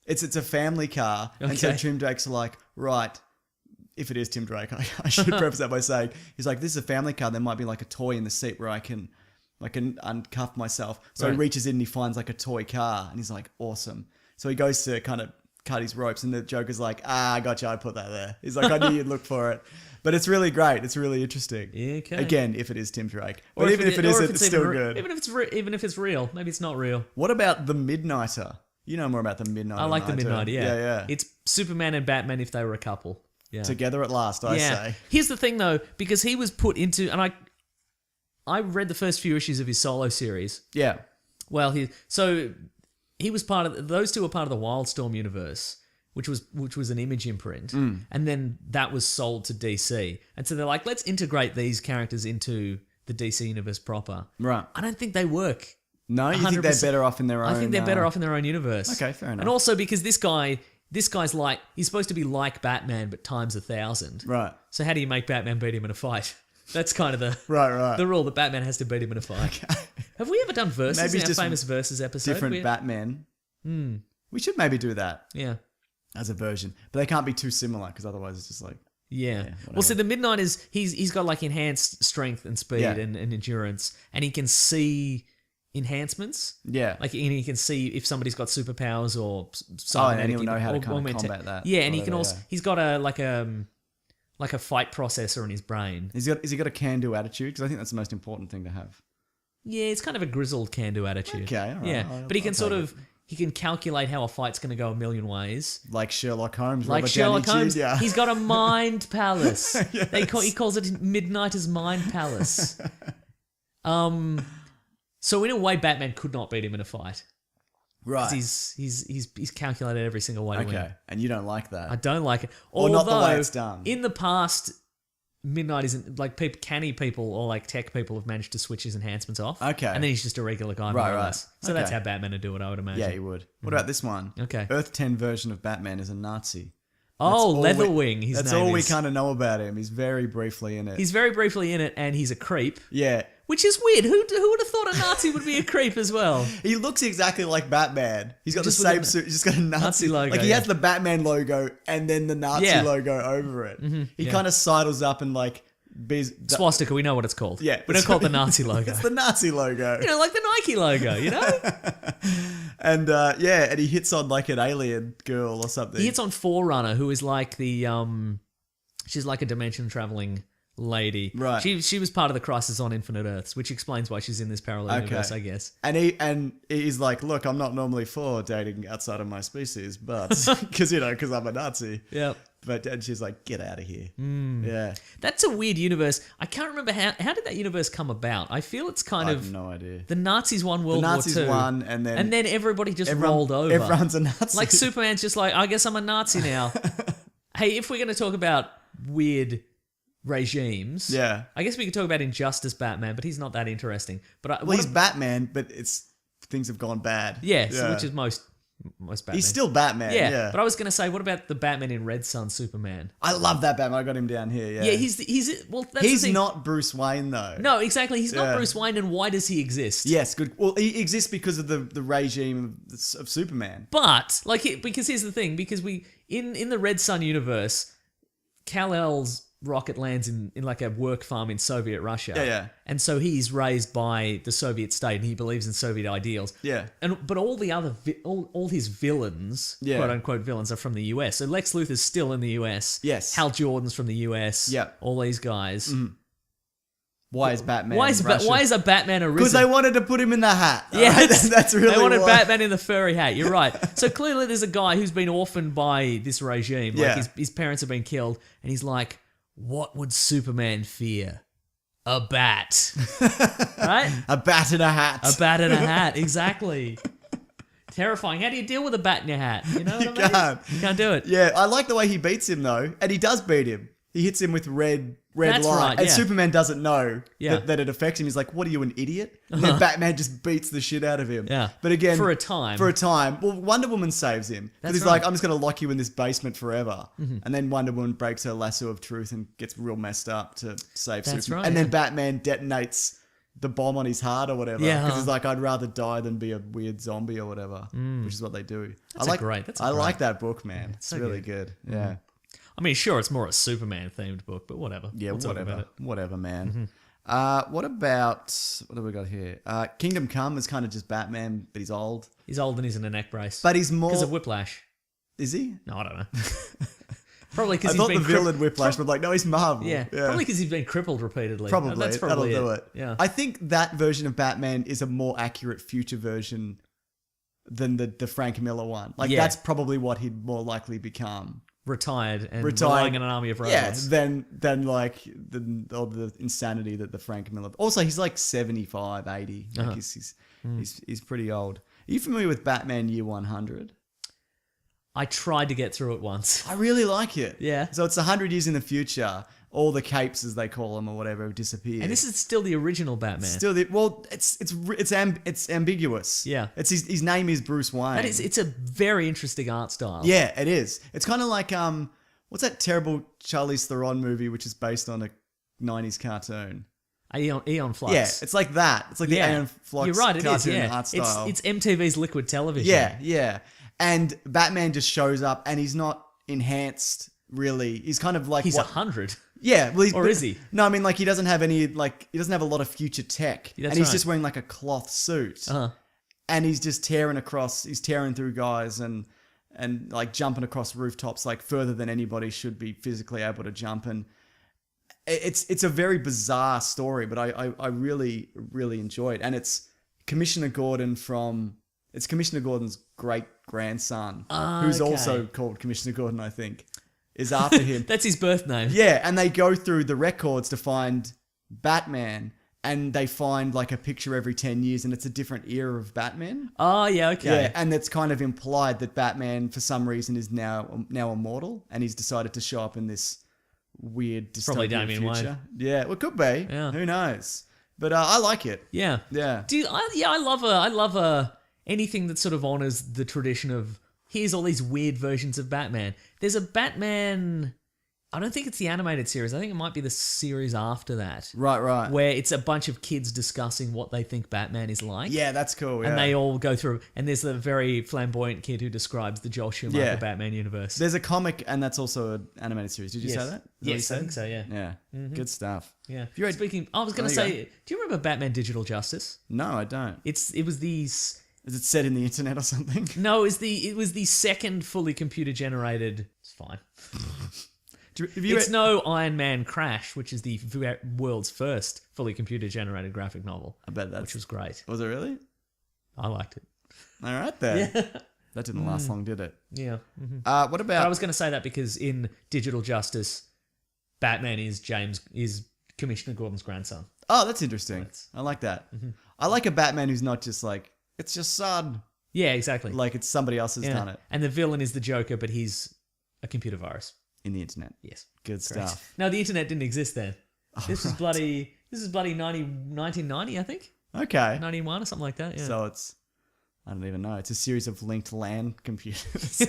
it's a family car, and so Okay. Tim Drake's like, right, if it is Tim Drake, I should preface that by saying, he's like, this is a family car, there might be like a toy in the seat where I can uncuff myself. So he Right. reaches in and he finds like a toy car, and he's like, awesome. So he goes to kind of cut his ropes, and the Joker's like, I gotcha, I put that there. He's like, I knew you'd look for it. But it's really great. It's really interesting. Yeah, okay. Again, if it is Tim Drake. Or But even if it isn't, if it's still even good. Even if it's real, maybe it's not real. What about the Midnighter? You know more about the Midnighter. I like the than I Midnight. do. Yeah, Yeah. It's Superman and Batman if they were a couple. Yeah. Together at last, I say. Here's the thing though, because he was put into, and I read the first few issues of his solo series. Yeah. Well, he was part of those two were part of the Wildstorm universe, which was an Image imprint, and then that was sold to DC, and so they're like, let's integrate these characters into the DC universe proper. Right. I don't think they work. No, you think they're 100%. better off in their own? I think they're better off in their own universe. Okay, fair enough. And also because this guy's like, he's supposed to be like Batman, but times 1,000. Right. So how do you make Batman beat him in a fight? That's kind of the Right. the rule that Batman has to beat him in a fight. Okay. Have we ever done verses Maybe in it's our just famous verses episode? Different Batman. We should maybe do that Yeah. as a version, but they can't be too similar because otherwise it's just like. Yeah. whatever. Well, see, the Midnight is he's got like enhanced strength and speed Yeah. and endurance, and he can see enhancements. Yeah. Like, and he can see if somebody's got superpowers or and he'll know how to kind of combat that. Yeah, and he whatever, can also he's got a like a fight processor in his brain. Has he got a can-do attitude? Because I think that's the most important thing to have. Yeah, it's kind of a grizzled can-do attitude. Okay, all right. Yeah, but he can I'll sort take of he can calculate how a fight's going to go a million ways. Like Sherlock Holmes, Like Robert Sherlock Downey Holmes, Jr. he's got a mind palace. Yes. He calls it Midnighter's mind palace. So in a way, Batman could not beat him in a fight. Right. 'Cause he's calculated every single way to win. Okay, and you don't like that. I don't like it. Or not the way Although, it's done. In the past, Midnight isn't like canny people or like tech people have managed to switch his enhancements off. Okay. And then he's just a regular guy, Right, more or right. less. So that's Okay. how Batman would do it, I would imagine. Yeah, you would. What about this one? Okay. Earth 10 version of Batman is a Nazi. Oh, That's all Leatherwing. That's name all we is. kind of know about him. He's very briefly in it. He's very briefly in it, and he's a creep, Yeah. which is weird. Who would have thought a Nazi would be a creep as well? He looks exactly like Batman. He's got Just the with same the suit. He's just got a Nazi logo, Like he yeah. has the Batman logo and then the Nazi Yeah. logo over it. He yeah. kind of sidles up and like Swastika, we know what it's called. Yeah, we don't call it the Nazi logo. It's the Nazi logo. You know, like the Nike logo. You know, And and he hits on like an alien girl or something. he hits on Forerunner, who is like the she's like a dimension traveling lady. Right. She was part of the Crisis on Infinite Earths, which explains why she's in this parallel universe, I guess. And he's like, look, I'm not normally for dating outside of my species, but because I'm a Nazi. Yep. And she's like, get out of here. Yeah. That's a weird universe. I can't remember how did that universe come about. I feel it's kind I of have no idea. the Nazis won World The Nazis War II, won, and then everybody just everyone- rolled over. Everyone's a Nazi. Like Superman's just like, I guess I'm a Nazi now. Hey, if we're going to talk about weird regimes, Yeah. I guess we could talk about Injustice Batman, but he's not that interesting. But Well, he's Batman, but things have gone bad. so which is most Batman. He's still Batman. Yeah. But I was going to say, what about the Batman in Red Sun Superman? I love that Batman. I got him down here. Yeah. Yeah, he's well. That's the He's thing. not Bruce Wayne though. No, exactly. He's Yeah. not Bruce Wayne, and why does he exist? Yes, good. Well, he exists because of the regime of Superman. But because here's the thing: because we in the Red Sun universe, Kal-El's rocket lands in like a work farm in Soviet Russia. Yeah. And so he's raised by the Soviet state, and he believes in Soviet ideals. Yeah. But all the other all his villains, Yeah. quote unquote villains, are from the US. So Lex Luthor's still in the US. Yes. Hal Jordan's from the US. Yeah. All these guys. Why is Batman? Why is a Batman a Because they wanted to put him in the hat. Yeah, Alright? That's really they wanted why. Batman in the furry hat. You're right. So clearly, there's a guy who's been orphaned by this regime. Like Yeah. his parents have been killed, and he's like, "What would Superman fear? A bat, right? A bat in a hat. A bat in a hat, exactly. Terrifying. How do you deal with a bat in your hat? You know what You I mean? can't. You can't do it. Yeah, I like the way he beats him though, and he does beat him. He hits him with red That's light, right, and yeah. Superman doesn't know Yeah. that it affects him. He's like, "What are you, an idiot?" And then Batman just beats the shit out of him. Yeah. but again, For a time. well, Wonder Woman saves him because That's he's right. like, "I'm just going to lock you in this basement forever," and then Wonder Woman breaks her lasso of truth and gets real messed up to save That's Superman. right, And then yeah. Batman detonates the bomb on his heart or whatever. Yeah. because he's like, "I'd rather die than be a weird zombie or whatever," which is what they do. That's I like that book, man. It's so really good. Yeah. I mean, sure, it's more a Superman themed book, but whatever. Yeah, We'll talk about whatever. it. Whatever, man. What have we got here? Kingdom Come is kind of just Batman, but he's old. He's old and he's in a neck brace. But he's more. because of Whiplash. Is he? No, I don't know. Probably I because he's thought been the villain Whiplash, but like, no, he's Marvel. Yeah, probably because he's been crippled repeatedly. Probably. That's probably That'll do it. Yeah. I think that version of Batman is a more accurate future version than the Frank Miller one. Like, Yeah. that's probably what he'd more likely become. Retired and relying on an army of robots. Yeah, than like the insanity that the Frank Miller. Also, he's like 75, 80. Like he's pretty old. Are you familiar with Batman Year 100? I tried to get through it once. I really like it. Yeah. So it's 100 years in the future. all the capes, as they call them or whatever, have disappeared. And this is still the original Batman. It's ambiguous. Yeah. It's his name is Bruce Wayne. It's a very interesting art style. Yeah, it is. It's kind of like what's that terrible Charlize Theron movie which is based on a 90s cartoon? Eon Flux. Yeah, it's like that. It's like the Aeon Flux You're right, it is, cartoon art style. It's MTV's Liquid Television. Yeah. And Batman just shows up and he's not enhanced really. He's kind of like He's 100. Yeah, well, Or is he? No, I mean like he doesn't have a lot of future tech, That's and he's right. just wearing like a cloth suit, Uh-huh. and he's just tearing through guys and like jumping across rooftops like further than anybody should be physically able to jump, and it's a very bizarre story, but I really enjoy it, and it's Commissioner Gordon's great grandson, who's okay. also called Commissioner Gordon, I think, is after him. That's his birth name. Yeah, and they go through the records to find Batman, and they find like a picture every 10 years, and it's a different era of Batman. Oh, yeah, okay. Yeah, and it's kind of implied that Batman, for some reason, is now immortal, and he's decided to show up in this weird Probably dystopian Damian future. Wayne. Yeah, well, it could be. Yeah. Who knows? But I like it. Yeah. Yeah. I love anything that sort of honors the tradition of here's all these weird versions of Batman. There's a Batman, I don't think it's the animated series. I think it might be the series after that. Right. Where it's a bunch of kids discussing what they think Batman is like. Yeah, that's cool. Yeah. And they all go through, and there's a very flamboyant kid who describes the Joel Schumacher Batman universe. There's a comic, and that's also an animated series. Did you Yes. say that? Is that what Yes, you said? I think so, yeah. Yeah. Good stuff. Yeah. If you read- Speaking, I was going to There you say, do you remember Batman Digital Justice? No, I don't. It was these. Is it set in the internet or something? No, it was the second fully computer generated. It's fine. It's no Iron Man Crash, which is the world's first fully computer generated graphic novel. I bet which was great. Was it really? I liked it. All right then. That didn't last long, did it? Yeah. What But about? I was going to say that because in Digital Justice, Batman is Commissioner Gordon's grandson. Oh, that's interesting. I like that. I like a Batman who's not just like it's your son. Yeah, exactly. Like it's somebody else has done it And the villain is the Joker, but he's a computer virus. in the internet. Yes. Good stuff. No, the internet didn't exist then. This is bloody 1990, I think. Okay. 91 or something like that. Yeah. So it's I don't even know. It's a series of linked LAN computers.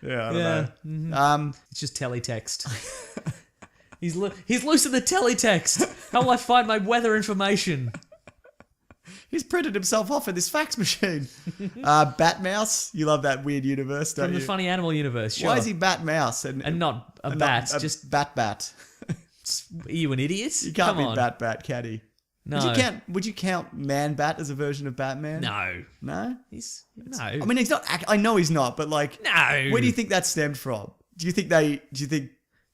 Yeah, I don't know. It's just teletext. He's loose in the teletext. How will I find my weather information? He's printed himself off in this fax machine. Batmouse. You love that weird universe, don't From you? the funny animal universe. Sure. Why is he Batmouse and not a bat? Just Bat? are you an idiot? You can't Come be on. Bat, can he? No. Would you count Man Bat as a version of Batman? No. No? No. I mean, he's not. I know he's not, but like, No. Where do you think that stemmed from? Do you think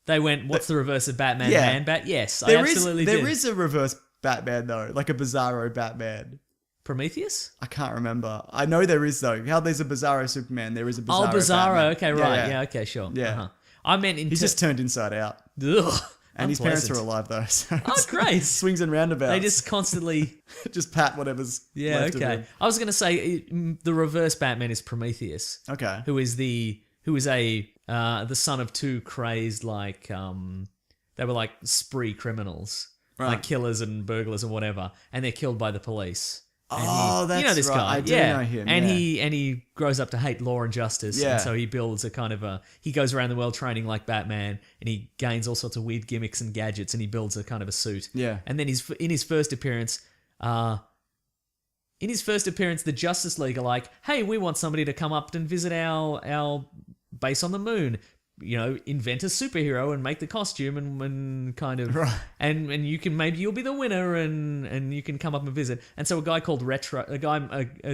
They went, what's the reverse of Batman? Yeah. Man Bat? Yes, I absolutely did. there is a reverse Batman though, like a Bizarro Batman. Prometheus? I can't remember. I know there is though. How there's a Bizarro Superman, there is a Bizarro. Oh, Bizarro. Batman. Okay, right. Yeah, okay, sure. Yeah. Uh-huh. I meant in He's just turned inside out, Ugh, and his parents are unpleasant. alive though. So Oh, great. swings and roundabouts. They just constantly... just pat whatever's Yeah, left of okay. him. I was going to say the reverse Batman is Prometheus. Okay. Who is the son of two crazed they were like spree criminals, Right. like killers and burglars and whatever, and they're killed by the police. And Oh, that's you know this right. guy. I do yeah. know him, And yeah. he grows up to hate law and justice. Yeah. And so he builds a kind of he goes around the world training like Batman, and he gains all sorts of weird gimmicks and gadgets, and he builds a kind of a suit. Yeah. And then in his first appearance, the Justice League are like, hey, we want somebody to come up and visit our base on the moon. You know, invent a superhero and make the costume and kind of Right. and you can maybe you'll be the winner and you can come up and visit. And so a guy called Retro,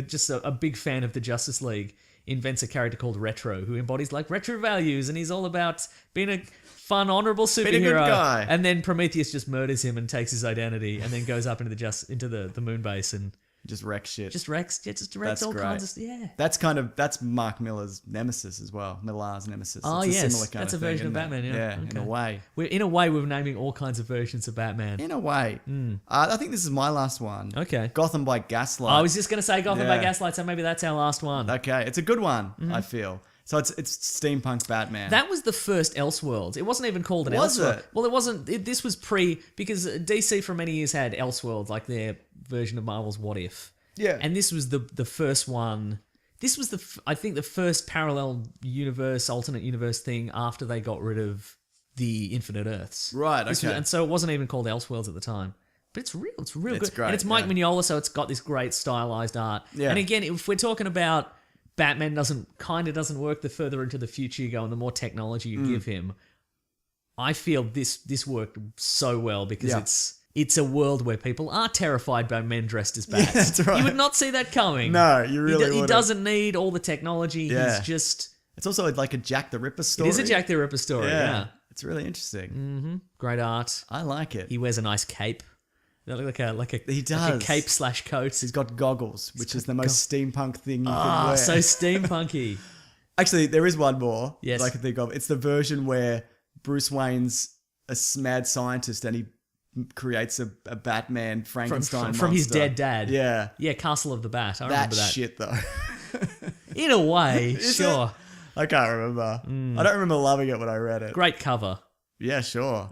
just a big fan of the Justice League, invents a character called Retro who embodies like retro values, and he's all about being a fun, honorable superhero. Being a good guy. And then Prometheus just murders him and takes his identity, and then goes up into the moon base and Just wreck shit. just wrecks That's all great. kinds of That's Mark Miller's nemesis as well. Millar's nemesis. Oh, It's a yes. similar kind That's of a thing, version of isn't it? Batman, yeah. Yeah, in Okay. a way. In a way, we're naming all kinds of versions of Batman. In a way. I think this is my last one. Okay. Gotham by Gaslight. I was just going to say Gotham by Yeah. Gaslight, so maybe that's our last one. Okay, it's a good one, I feel. So it's steampunk Batman. That was the first Elseworlds. It wasn't even called an Was Elseworld. it? Well, it wasn't. This was because DC for many years had Elseworlds, like their version of Marvel's What If. Yeah. And this was the first one. This was I think the first parallel universe, alternate universe thing after they got rid of the Infinite Earths. Right, okay. And so it wasn't even called Elseworlds at the time. But it's real. It's real It's good. great, And it's Mike yeah. Mignola, so it's got this great stylized art. Yeah. And again, if we're talking about Batman doesn't work the further into the future you go and the more technology you give him, I feel this worked so well because Yeah. it's a world where people are terrified by men dressed as bats. that's right. You would not see that coming. No, you really He wouldn't. doesn't need all the technology. Yeah. He's just... It's also like a Jack the Ripper story. It is a Jack the Ripper story, yeah. It's really interesting. Great art. I like it. He wears a nice cape. Like a He like does. a cape/coat. He's got goggles, which is the most steampunk thing you can wear. So steampunky. Actually, there is one more Yes. that I can think of. It's the version where Bruce Wayne's a mad scientist and he creates a Batman Frankenstein from his monster. dead dad. Yeah. Yeah, Castle of the Bat. I That remember that. shit, though. In a way, Is sure. I can't remember. I don't remember loving it when I read it. Great cover. Yeah, sure.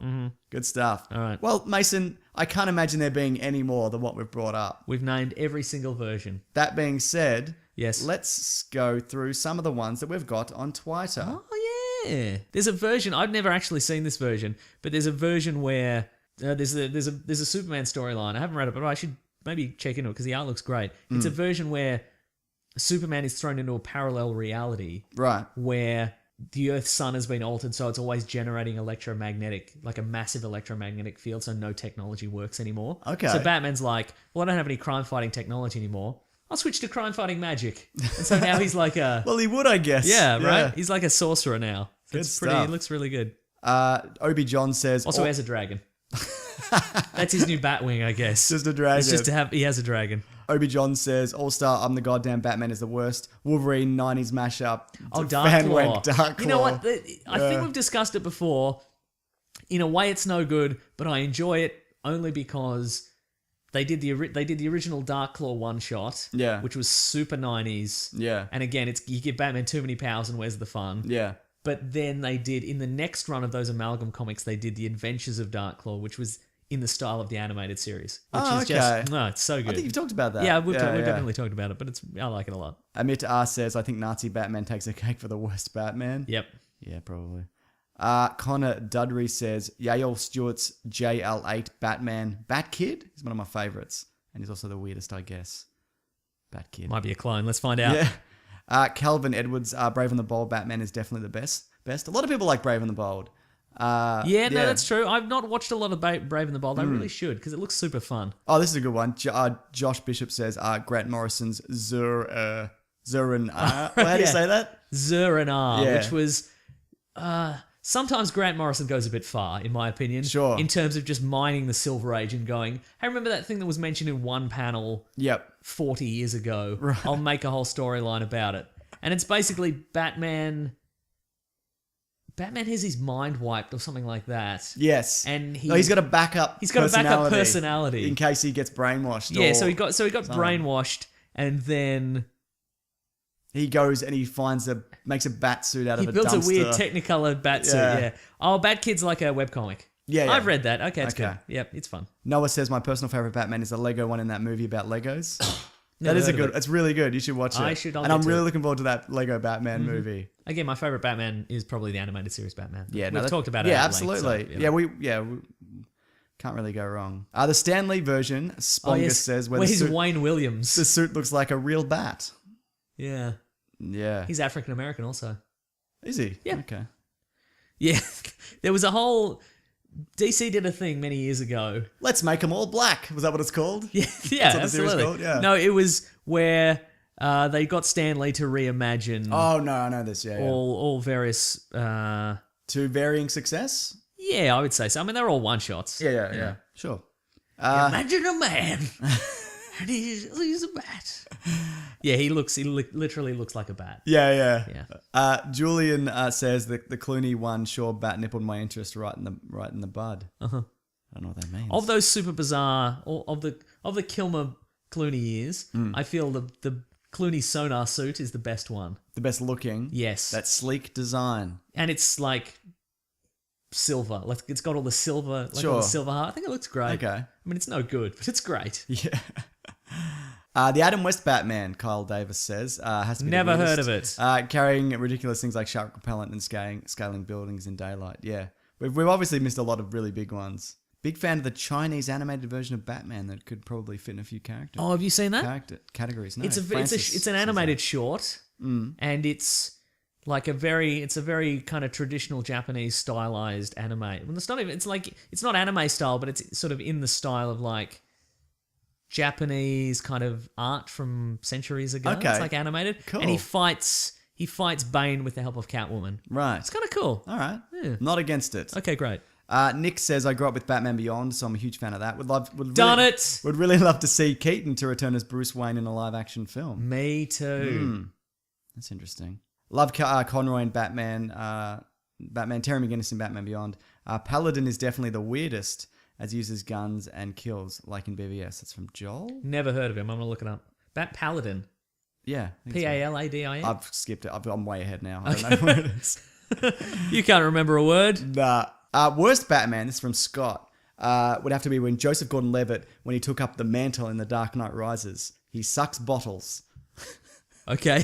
Good stuff. All right. Well, Mason, I can't imagine there being any more than what we've brought up. We've named every single version. That being said, Yes. let's go through some of the ones that we've got on Twitter. Oh yeah. There's a version. I've never actually seen this version, but there's a version where there's a Superman storyline. I haven't read it, but I should maybe check into it because the art looks great. It's a version where Superman is thrown into a parallel reality Right. where the Earth's sun has been altered, so it's always generating like a massive electromagnetic field, so no technology works anymore. Okay. So Batman's like, well, I don't have any crime-fighting technology anymore. I'll switch to crime-fighting magic. And so now he's like a... Well, he would, I guess. yeah, right? He's like a sorcerer now. So Good it's pretty... stuff. It looks really good. Obi John says... Also has a dragon. That's his new Batwing, I guess. Just a dragon. It's just to have... He has a dragon. Obi John says, All-Star, I'm the goddamn Batman is the worst. Wolverine 90s mashup. Oh, Fan Dark went Claw. Dark Claw. You know what? I think we've discussed it before. In a way, it's no good, but I enjoy it only because they did the original Dark Claw one shot, Yeah. which was super 90s. Yeah. And again, you give Batman too many powers, and where's the fun? Yeah. But then they did in the next run of those amalgam comics, they did the Adventures of Dark Claw, which was in the style of the animated series, which Oh, is okay. just it's so good. I think you've talked about that. yeah, we've definitely talked about it, but I like it a lot. Amit R says, I think Nazi Batman takes a cake for the worst Batman. Yep. Yeah, probably. Connor Dudry says, Yale Stewart's JL8 Batman Bat Kid is one of my favourites. And he's also the weirdest, I guess. Bat Kid. Might be a clone. Let's find out. Yeah. Calvin Edwards, Brave and the Bold Batman is definitely the best. A lot of people like Brave and the Bold. Yeah, no, that's true. I've not watched a lot of Brave and the Bold. I really should because it looks super fun. Oh, this is a good one. Josh Bishop says, Grant Morrison's Zurin. How do you Yeah. say that? Zur-En-Arr, Yeah. which was... sometimes Grant Morrison goes a bit far, in my opinion. Sure. In terms of just mining the Silver Age and going, hey, remember that thing that was mentioned in one panel Yep. 40 years ago? I'll make a whole storyline about it. And it's basically Batman has his mind wiped or something like that. Yes. And he's got a backup He's got a backup personality. in case he gets brainwashed. Yeah, or so he got brainwashed, and then he goes and he makes a bat suit out he of a builds dumpster. a weird Technicolor bat suit. Yeah. Yeah. Oh, Bat Kid's like a webcomic. Yeah, yeah. I've read that. Okay, it's Okay. good. Yep, it's fun. Noah says my personal favorite Batman is the Lego one in that movie about Legos. Never That is a heard of good. it. It's really good. You should watch it. I should, I'll and get I'm to really it. looking forward to that Lego Batman movie. Again, my favorite Batman is probably the animated series Batman. Yeah, we've talked about it. Yeah, at length, absolutely. so, we can't really go wrong. The Stanley version, Spongus yes, says where the he's suit, Wayne Williams. the suit looks like a real bat. Yeah, Yeah, he's African American also. is he? Yeah. Okay. Yeah, there was a whole DC did a thing many years ago. Let's make them all black. Was that what it's called? Yeah, what the series absolutely. called? Yeah. No, it was where they got Stan Lee to reimagine Oh no, I know this. Yeah, yeah. all various. To varying success. Yeah, I would say so. I mean, they're all one shots. Yeah. Sure. Imagine a man, and he's a bat. Yeah, he literally looks like a bat. Yeah. Yeah. Julian says that the Clooney one sure bat nippled my interest right in the bud. I don't know what that means. Of those super bizarre, of the Kilmer Clooney years, I feel the Clooney's sonar suit is the best one. The best looking. Yes. That sleek design. And it's like silver. Like it's got all the silver, like all Sure. the silver heart. I think it looks great. Okay. I mean, it's no good, but it's great. Yeah. The Adam West Batman, Kyle Davis says, has to be Never the heard weirdest. of it. Carrying ridiculous things like shark repellent and scaling buildings in daylight. Yeah. We've obviously missed a lot of really big ones. Big fan of the Chinese animated version of Batman that could probably fit in a few characters. Oh, have you seen that? Categories. No, It's Francis an says animated that. short, and it's like a very kind of traditional Japanese stylized anime. Well, it's not anime style, but it's sort of in the style of like Japanese kind of art from centuries ago. Okay. It's like animated, Cool. and he fights Bane with the help of Catwoman. Right. It's kind of cool. All right. Yeah. Not against it. Okay, great. Nick says, I grew up with Batman Beyond, so I'm a huge fan of that. Done it. Would really love to see Keaton to return as Bruce Wayne in a live action film. Me too. That's interesting. Love Conroy and Batman. Terry McGinnis in Batman Beyond. Paladin is definitely the weirdest as he uses guns and kills, like in BVS. That's from Joel? Never heard of him. I'm gonna look it up. Bat Paladin. Yeah. I think so. Paladin. I've skipped it. I'm way ahead now. I don't know what it is. You can't remember a word. Nah. Worst Batman, this is from Scott, would have to be when Joseph Gordon-Levitt, when he took up the mantle in The Dark Knight Rises. He sucks bottles. Okay.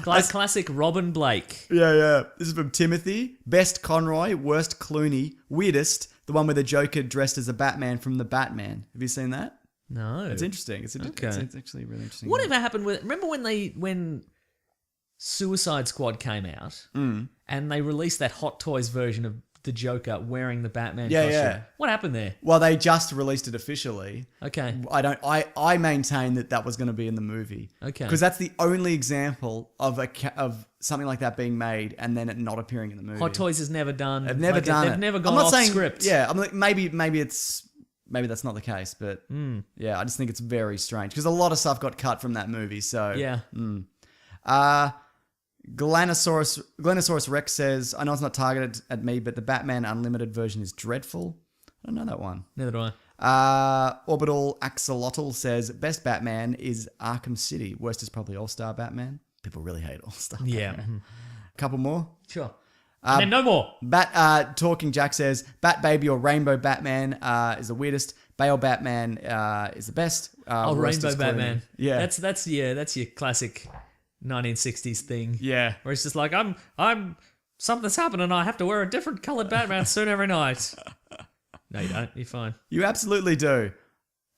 Classic Robin Blake. Yeah. This is from Timothy. Best Conroy, worst Clooney, weirdest, the one with the Joker dressed as a Batman from The Batman. Have you seen that? No. It's interesting. It's actually really interesting. Whatever happened with... Remember when Suicide Squad came out and they released that Hot Toys version of the Joker wearing the Batman costume? Yeah. What happened there? Well, they just released it officially. Okay. I maintain that was going to be in the movie. Okay. Because that's the only example of of something like that being made and then it not appearing in the movie. Hot Toys has never done... They've never done it. They've never gone I'm not off saying, script. Yeah, I'm like, maybe that's not the case, but yeah, I just think it's very strange because a lot of stuff got cut from that movie. So Yeah. Glenosaurus Rex says, I know it's not targeted at me, but the Batman Unlimited version is dreadful. I don't know that one. Neither do I. Orbital Axolotl says, best Batman is Arkham City. Worst is probably All-Star Batman. People really hate All-Star Yeah. Batman. Couple more. Sure. And no more. Talking Jack says, Bat Baby or Rainbow Batman is the weirdest. Bale Batman is the best. Worst Rainbow is Clooney. Batman. Yeah. That's your classic 1960s thing. Yeah. Where it's just like, I'm something's happening and I have to wear a different coloured Batman suit every night. No, you don't. You're fine. You absolutely do.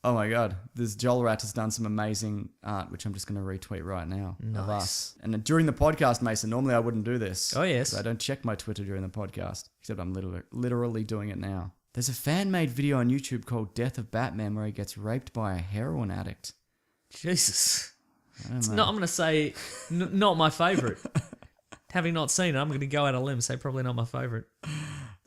Oh my God. This Joel Rat has done some amazing art, which I'm just going to retweet right now. Of us. And during the podcast, Mason, normally I wouldn't do this. Oh, yes. So I don't check my Twitter during the podcast, except I'm literally doing it now. There's a fan-made video on YouTube called Death of Batman where he gets raped by a heroin addict. Jesus. It's not, I'm going to say not my favourite. Having not seen it, I'm going to go out on a limb and say probably not my favourite.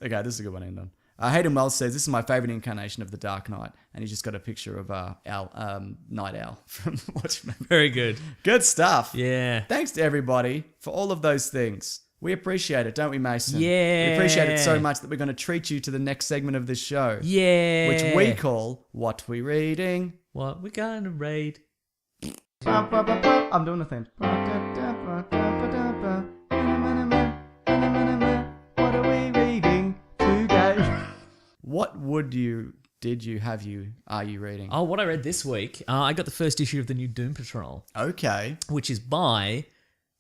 Okay, this is a good one to end on. Hayden Wells says, this is my favourite incarnation of the Dark Knight. And he's just got a picture of Night Owl from Watchmen. Very good. Good stuff. Yeah. Thanks to everybody for all of those things. We appreciate it, don't we, Mason? Yeah. We appreciate it so much that we're going to treat you to the next segment of this show. Yeah. Which we call What We Reading. What we gonna read? I'm doing the thing. What are we reading today? What are you reading? Oh, what I read this week, I got the first issue of the new Doom Patrol, Okay. which is by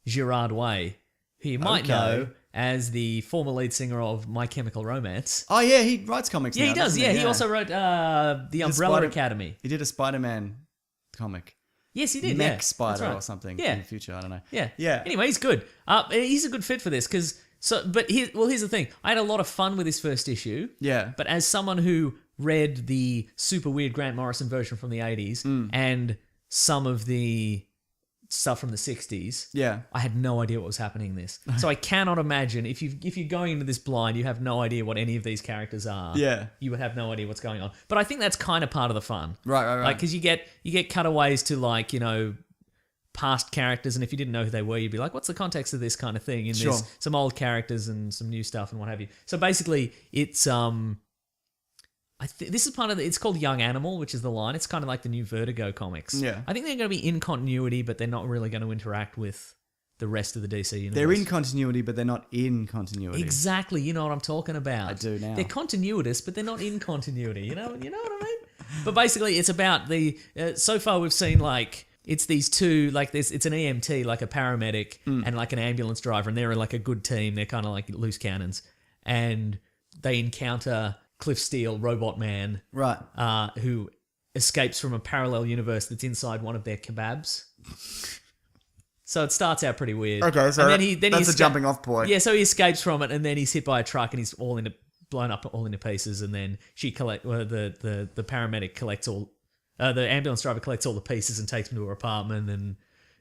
Gerard Way, who you might Okay. know as the former lead singer of My Chemical Romance. Oh yeah, he writes comics now. Yeah, he does. doesn't Yeah, he also wrote The Umbrella Academy. He did a Spider-Man comic. Yes, he did. Mech yeah. Spider That's right. or something Yeah. in the future. I don't know. Yeah. Yeah. Anyway, he's good. He's a good fit for this because here's the thing. I had a lot of fun with his first issue. Yeah. But as someone who read the super weird Grant Morrison version from the 80s and some of the stuff from the 60s, Yeah. I had no idea what was happening in this. So I cannot imagine if you're going into this blind, you have no idea what any of these characters are. Yeah. You would have no idea what's going on. But I think that's kind of part of the fun. Right. Like, because you get cutaways to, like, you know, past characters, and if you didn't know who they were, you'd be like, what's the context of this kind of thing? And Sure. there's some old characters and some new stuff and what have you. So basically, it's this is part of it's called Young Animal, which is the line. It's kind of like the new Vertigo comics. Yeah. I think they're going to be in continuity, but they're not really going to interact with the rest of the DC universe. They're in continuity, but they're not in continuity. Exactly. You know what I'm talking about. I do now. They're continuous, but they're not in continuity. You know what I mean? But basically, it's about the. So far, we've seen like it's these two like this. It's an EMT, like a paramedic, and like an ambulance driver, and they're like a good team. They're kind of like loose cannons, and they encounter Cliff Steele, Robot Man, Right. who escapes from a parallel universe that's inside one of their kebabs. So it starts out pretty weird. Okay, so and then that's a jumping off point. Yeah, so he escapes from it, and then he's hit by a truck, and he's blown up all into pieces. And then the paramedic collects all, the ambulance driver collects all the pieces and takes them to her apartment. And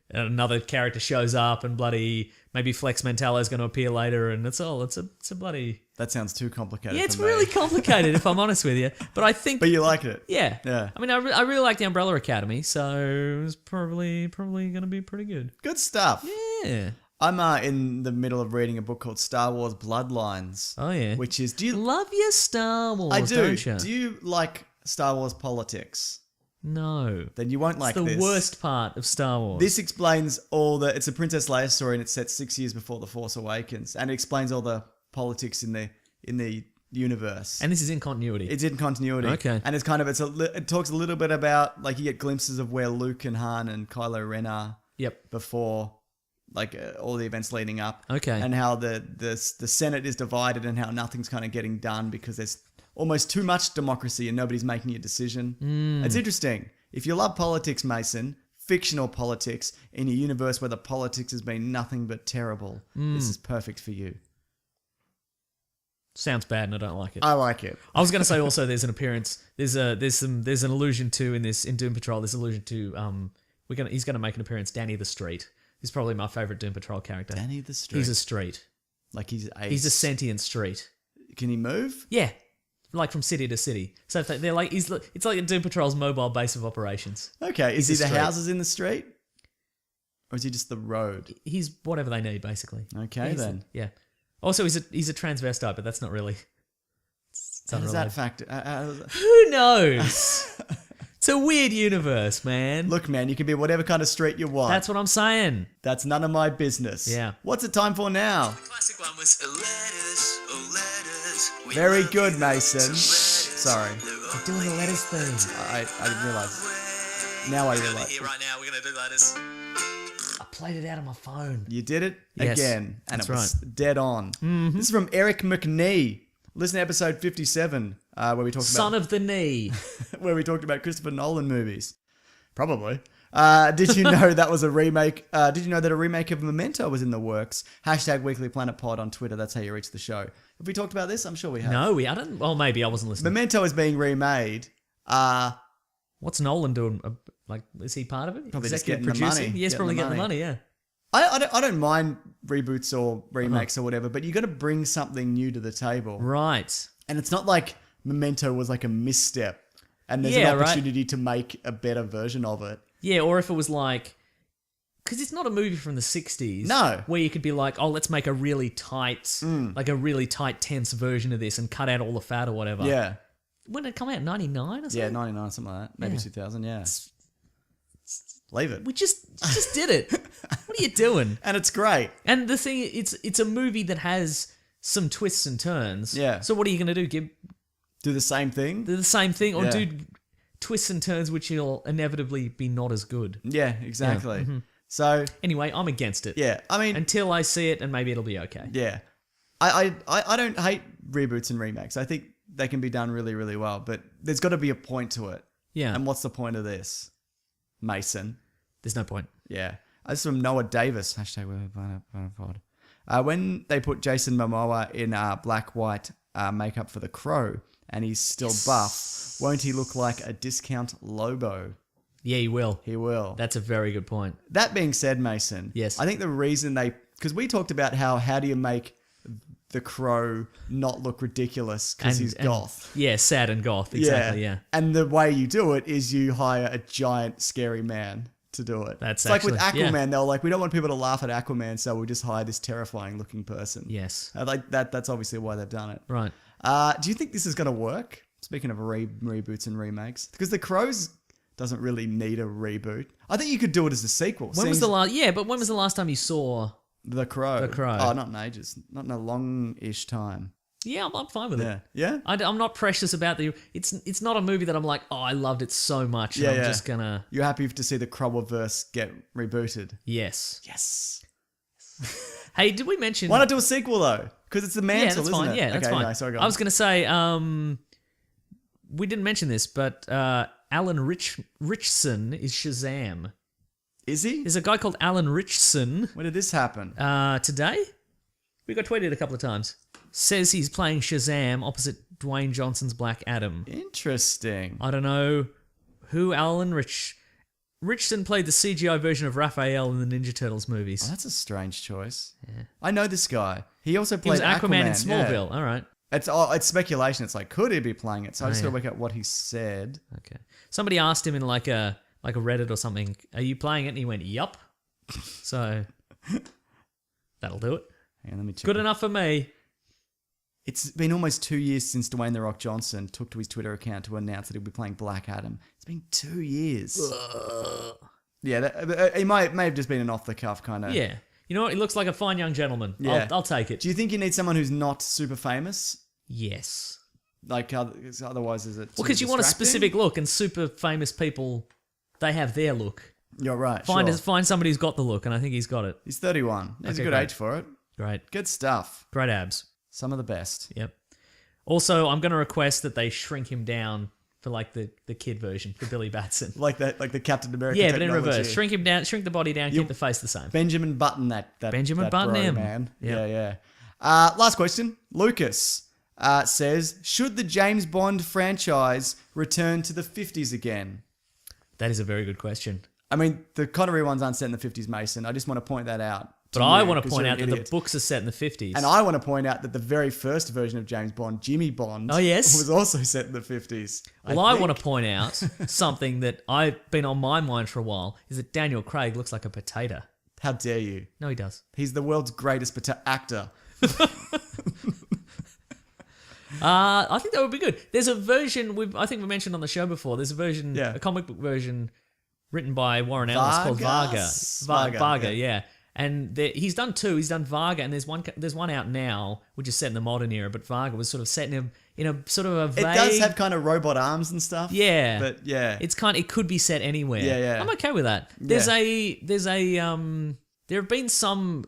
another character shows up, and bloody maybe Flex Mentallo is going to appear later, and it's a bloody. That sounds too complicated. Yeah, it's for me. really complicated if I'm honest with you. But I think. But you like it. Yeah. Yeah. I mean, I really like the Umbrella Academy, so it's probably going to be pretty good. Good stuff. Yeah. I'm in the middle of reading a book called Star Wars Bloodlines. Oh yeah. Which is, do you? Love your Star Wars, I do. don't you? Do you like Star Wars politics? No. Then you won't like It's the this. worst part of Star Wars. This explains it's a Princess Leia story, and it's set 6 years before The Force Awakens, and it explains all the politics in the universe. And this is in continuity. It's in continuity. Okay. And it's kind of it talks a little bit about like you get glimpses of where Luke and Han and Kylo Ren are. Yep. Before like all the events leading up. Okay. And how the Senate is divided and how nothing's kind of getting done because there's almost too much democracy and nobody's making a decision. It's interesting. If you love politics, Mason, fictional politics in a universe where the politics has been nothing but terrible, this is perfect for you. Sounds bad, and I don't like it. I like it. I was going to say also there's an appearance. There's an allusion to in Doom Patrol. There's allusion to he's going to make an appearance. Danny the Street. He's probably my favorite Doom Patrol character. Danny the Street. He's a street. Like he's a sentient street. Can he move? Yeah, like from city to city. So if they're like it's like a Doom Patrol's mobile base of operations. Okay. Is he He's a the street. houses in the street? Or is he just the road? He's whatever they need, basically. Okay, then. Yeah. Also, he's a transvestite, but that's not really. It's How does that unrelated. factor? Who knows? It's a weird universe, man. Look, man, you can be whatever kind of street you want. That's what I'm saying. That's none of my business. Yeah. What's it time for now? Classic one was letters. We Very love good, you. Mason. Some Sorry. They're doing the letters thing. I didn't realise. Now I realise. Here right now, we're gonna do letters. I played it out on my phone. You did it Yes, again. And that's it was dead on. This is from Eric McNee. Listen to episode 57, where we talked Son of the Knee. where we talked about Christopher Nolan movies. Probably. Did you know that was a remake? Did you know that a remake of Memento was in the works? Hashtag Weekly Planet Pod on Twitter. That's how you reach the show. Have we talked about this? I'm sure we have. No, I don't. Well, maybe I wasn't listening. Memento is being remade. What's Nolan doing? Like, is he part of it? Probably just Executive getting the money. producing? Yes, Getting probably the getting the money. money. Yeah. I don't mind reboots or remakes or whatever, but you got to bring something new to the table. Right. And it's not like Memento was like a misstep and there's Yeah, an right. opportunity to make a better version of it. Yeah, or if it was like, because it's not a movie from the 60s. No. Where you could be like, oh, let's make a really tight, like a really tight, tense version of this and cut out all the fat or whatever. Yeah. When did it come out? 99 or something? Yeah, 99, something like that. Maybe Yeah. 2000, yeah. Leave it. We just did it. What are you doing? And it's great. And the thing, it's a movie that has some twists and turns. Yeah. So what are you going to do? Do the same thing. Do the same thing or Yeah. do twists and turns which will inevitably be not as good? Yeah, exactly. So, Anyway, I'm against it. yeah, I mean, Until I see it, and maybe it'll be okay. yeah. I don't hate reboots and remakes. I think they can be done really, really well, but there's got to be a point to it. Yeah. And what's the point of this? Mason. There's no point. Yeah. This is from Noah Davis. Hashtag Pod. When they put Jason Momoa in black white makeup for The Crow and he's still buff, won't he look like a discount Lobo? Yeah, you will. He will. That's a very good point. That being said, Mason. Yes. I think the reason because we talked about how do you make The Crow not look ridiculous because he's goth. Yeah, sad and goth. Exactly, yeah. And the way you do it is you hire a giant, scary man to do it. That's it's like with actually- yeah. Aquaman. They were like, we don't want people to laugh at Aquaman, so we'll just hire this terrifying looking person. Yes. Like that. That's obviously why they've done it. Right. Do you think this is going to work? Speaking of reboots and remakes, because The Crows doesn't really need a reboot. I think you could do it as a sequel. When was the last? Yeah, but when was the last time you saw The Crow? The Crow. Oh, not in ages. Not in a long-ish time. Yeah, I'm fine with it. Yeah? I'm not precious about the. It's not a movie that I'm like, oh, I loved it so much. And I'm just gonna. You're happy to see the Crowiverse get rebooted? Yes. Yes. Hey, did we mention? Why not do a sequel though? Because it's the mantle, Yeah, that's isn't fine. it? Yeah, that's okay, fine. No, sorry, go I on. was gonna say, we didn't mention this, but Alan Richson is Shazam. Is he? There's a guy called Alan Richson. When did this happen? Today? We got tweeted a couple of times. Says he's playing Shazam opposite Dwayne Johnson's Black Adam. Interesting. I don't know who Alan Richson played the CGI version of Raphael in the Ninja Turtles movies. Oh, that's a strange choice. Yeah. I know this guy. He also He played was Aquaman in Yeah. Smallville. All right. It's speculation. It's like, could he be playing it? So I just yeah. gotta work out what he said. Okay. Somebody asked him in like a Reddit or something, "Are you playing it?" And he went, "Yup." So that'll do it. Hang on, let me check. Good enough for me. It's been almost 2 years since Dwayne "The Rock" Johnson took to his Twitter account to announce that he'll be playing Black Adam. It's been 2 years. Yeah, he may have just been an off the cuff kind of. Yeah. You know what? He looks like a fine young gentleman. Yeah. I'll take it. Do you think you need someone who's not super famous? Yes. Like, otherwise, is it? Well, because you want a specific look, and super famous people, they have their look. You're right. Find sure. find somebody who's got the look, and I think he's got it. He's 31. He's Okay, a good great. age for it. Great. Good stuff. Great abs. Some of the best. Yep. Also, I'm going to request that they shrink him down for like the kid version for Billy Batson. Like the Captain America. Yeah, but in technology. reverse. Shrink him down, shrink the body down, keep the face the same. Benjamin Button that Benjamin that Button bro, him. man. Yep. Yeah. Last question. Lucas says, should the James Bond franchise return to the 50s again? That is a very good question. I mean, the Connery ones aren't set in the 50s, Mason. I just want to point that out. But I want to point out that the books are set in the 50s. And I want to point out that the very first version of James Bond, Jimmy Bond, Oh, yes? was also set in the 50s. Well, I want to point out something that I've been on my mind for a while, is that Daniel Craig looks like a potato. How dare you? No, he does. He's the world's greatest actor. I think that would be good. There's a version, I think we mentioned on the show before, there's a version, Yeah. a comic book version written by Warren Ellis called Varga. Varga, yeah. And he's done two. He's done Varga, and there's one out now, which is set in the modern era. But Varga was sort of set in a sort of a vague. It does have kind of robot arms and stuff. Yeah, but yeah, it could be set anywhere. Yeah. I'm okay with that. There have been some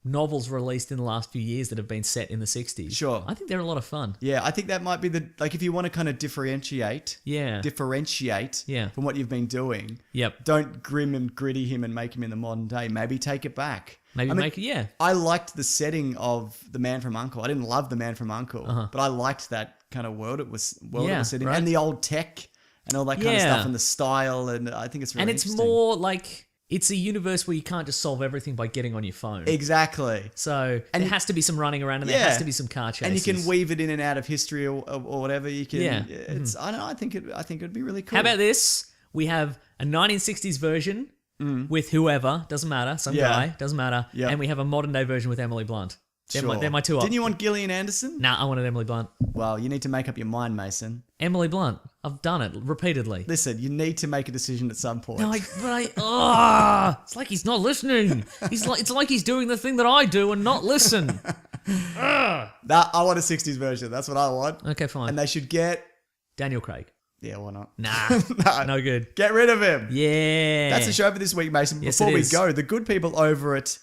novels released in the last few years that have been set in the 60s. Sure. I think they're a lot of fun. Yeah, I think that might be if you want to kind of differentiate Yeah. from what you've been doing. Yep. Don't grim and gritty him and make him in the modern day. Maybe take it back. Yeah. I liked the setting of The Man from U.N.C.L.E. I didn't love The Man from U.N.C.L.E., but I liked that kind of world it was set in, right. and the old tech and all that kind of stuff, and the style, and I think it's really And it's interesting. more like it's a universe where you can't just solve everything by getting on your phone. Exactly. So there has to be some running around, and there has to be some car chases. And you can weave it in and out of history or whatever. You can. Yeah. It's. I don't know. I think it'd be really cool. How about this? We have a 1960s version with whoever, doesn't matter, some guy, doesn't matter, and we have a modern day version with Emily Blunt. They're my two options. Didn't you want Gillian Anderson? Nah, I wanted Emily Blunt. Well, you need to make up your mind, Mason. Emily Blunt. I've done it repeatedly. Listen, you need to make a decision at some point. No, it's like he's not listening. It's like he's doing the thing that I do and not listen. I want a 60s version. That's what I want. Okay, fine. And they should get... Daniel Craig. Yeah, why not? Nah, no good. Get rid of him. Yeah. That's the show for this week, Mason. Yes, Before it we is. go, the good people over at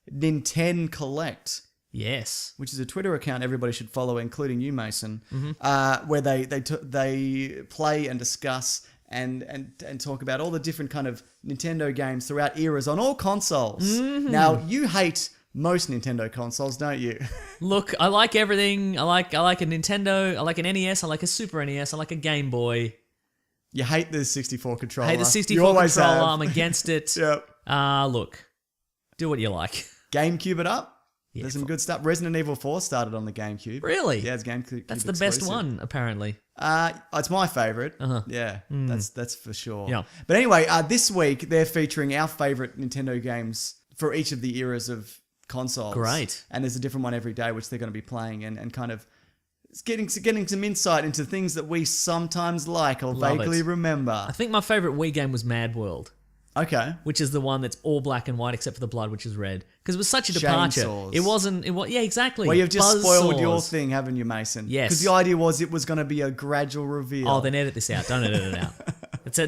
Nintendo Collect, Yes. which is a Twitter account everybody should follow, including you, Mason, Mm-hmm. where they play and discuss and talk about all the different kind of Nintendo games throughout eras on all consoles. Mm-hmm. Now, you hate most Nintendo consoles, don't you? Look, I like everything. I like a Nintendo. I like an NES. I like a Super NES. I like a Game Boy. You hate the 64 controller. I hate the You 64 always controller. have. I'm against it. Yep. Look, do what you like. GameCube it up. Yeah, There's some good stuff. Resident Evil 4 started on the GameCube. Really? Yeah, it's GameCube. That's the best one, apparently. It's my favorite. Uh-huh. Yeah, that's for sure. Yeah. But anyway, this week they're featuring our favorite Nintendo games for each of the eras of consoles. Great. And there's a different one every day, which they're going to be playing and kind of It's getting some insight into things that we sometimes like or Love vaguely it. remember. I think my favorite Wii game was Mad World, Okay. which is the one that's all black and white except for the blood, which is red. Because it was such a departure. Chainsaws. It wasn't. Yeah, exactly. Well, you've just spoiled your Buzzsaws. thing, haven't you, Mason? Yes. Because the idea was it was going to be a gradual reveal. Oh, then edit this out. Don't edit it out.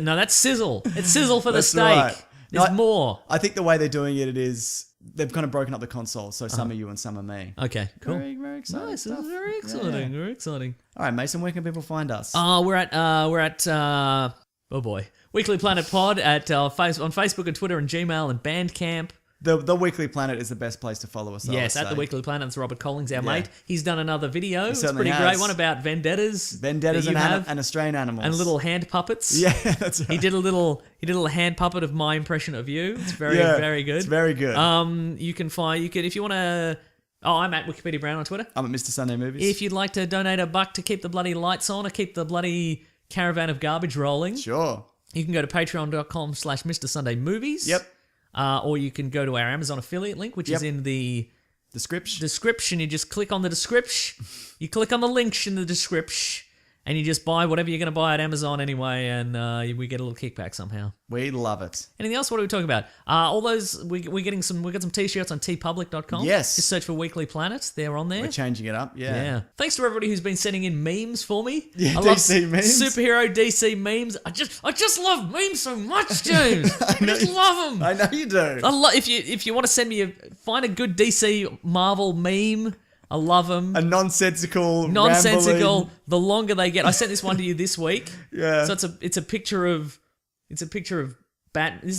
No, that's sizzle. It's sizzle for the That's steak. right. There's No, more. I think the way they're doing it is they've kind of broken up the console, so some are you and some are me. Okay, cool. Very, very exciting. Nice. stuff. Very exciting. Yeah. Very exciting. All right, Mason, where can people find us? We're at oh boy, Weekly Planet Pod at on Facebook and Twitter and Gmail and Bandcamp. The Weekly Planet is the best place to follow us. Yes, I would at the say. Weekly Planet. It's Robert Collins, our mate. He's done another video. It's certainly pretty has. great one about vendettas. Vendettas that you have, and Australian animals. and little hand puppets. Yeah, that's right. He did a little hand puppet of my impression of you. It's very good. It's very good. You can if you want to. Oh, I'm at Wikipedia Brown on Twitter. I'm at Mr. Sunday Movies. If you'd like to donate $1 to keep the bloody lights on or keep the bloody caravan of garbage rolling, Sure. you can go to patreon.com/Mr. Sunday Movies. Yep. Or you can go to our Amazon affiliate link, which is in the description. You just click on the description. You click on the links in the description, and you just buy whatever you're going to buy at Amazon anyway, and we get a little kickback somehow. We love it. Anything else? What are we talking about? All those we got some t-shirts on tpublic.com. Yes. Just search for Weekly Planet. They're on there. We're changing it up. Yeah. Thanks to everybody who's been sending in memes for me. Yeah, I love DC memes. superhero DC memes. I just love memes so much, James. I just love them. I know you do. If you want to send me find a good DC Marvel meme, I love them. A nonsensical. Nonsensical. The longer they get, I sent this one to you this week. Yeah. So it's a picture of This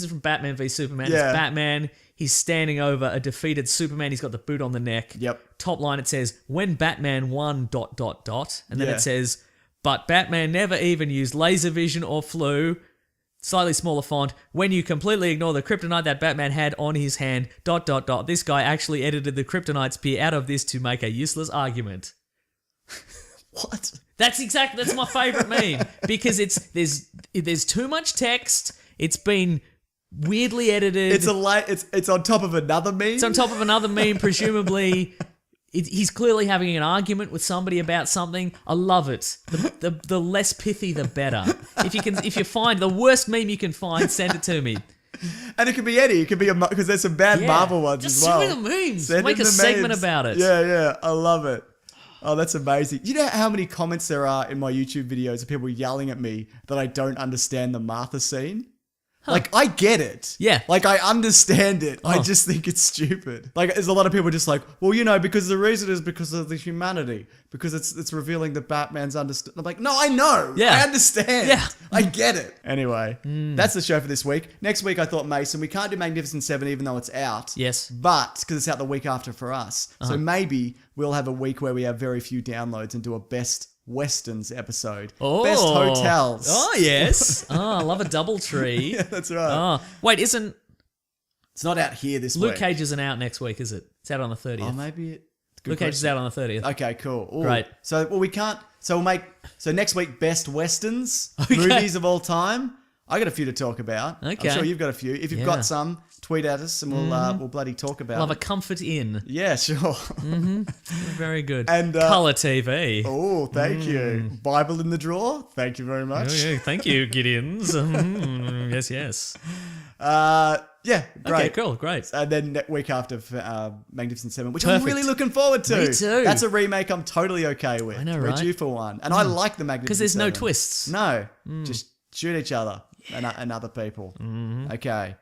is from Batman v Superman. Yeah. It's Batman. He's standing over a defeated Superman. He's got the boot on the neck. Yep. Top line it says, "When Batman won ... And then Yeah. it says, "But Batman never even used laser vision or flew." Slightly smaller font. "When you completely ignore the kryptonite that Batman had on his hand ... This guy actually edited the kryptonite spear out of this to make a useless argument." What? That's my favorite meme because there's too much text. It's been weirdly edited. It's on top of another meme. It's on top of another meme, presumably. He's clearly having an argument with somebody about something. I love it. The less pithy, the better. If you find the worst meme you can find, send it to me. And it could be any. It could be because there's some bad Marvel ones Just as well. send me the memes. Send Make in a the segment memes. about it. Yeah. I love it. Oh, that's amazing. You know how many comments there are in my YouTube videos of people yelling at me that I don't understand the Martha scene? Like, I get it. Yeah. Like, I understand it. I just think it's stupid. Like, there's a lot of people just like, well, because the reason is because of the humanity. Because it's revealing that Batman's understood. I'm like, no, I know. Yeah. I understand. Yeah. I get it. Anyway, that's the show for this week. Next week, I thought, Mason, we can't do Magnificent 7 even though it's out. Yes. But, because it's out the week after for us. So maybe we'll have a week where we have very few downloads and do a best Westerns episode. Oh. Best hotels. Oh, yes. I love a double tree. Yeah, that's right. Oh, wait, isn't It's not out here this Luke week. Cage isn't out next week, is it? It's out on the 30th. Oh, maybe it. Good Luke Cage is question. out on the 30th. Okay, cool. Ooh. Great. So, we can't. So we'll make. So next week, best westerns Okay. movies of all time. I got a few to talk about. Okay. I'm sure you've got a few. If you've Yeah. got some, tweet at us and we'll bloody talk about. Love a it. comfort inn. Yeah, sure. Very good. And, Colour TV. Oh, thank you. Bible in the drawer. Thank you very much. Oh, yeah, thank you, Gideons. Yes. Yeah, great. Okay, cool, great. And then week after Magnificent 7, which Perfect. I'm really looking forward to. Me too. That's a remake I'm totally okay with. I know, We're right? due for one. And I like the Magnificent 7. Because there's no twists. No, just shoot each other and other people. Okay.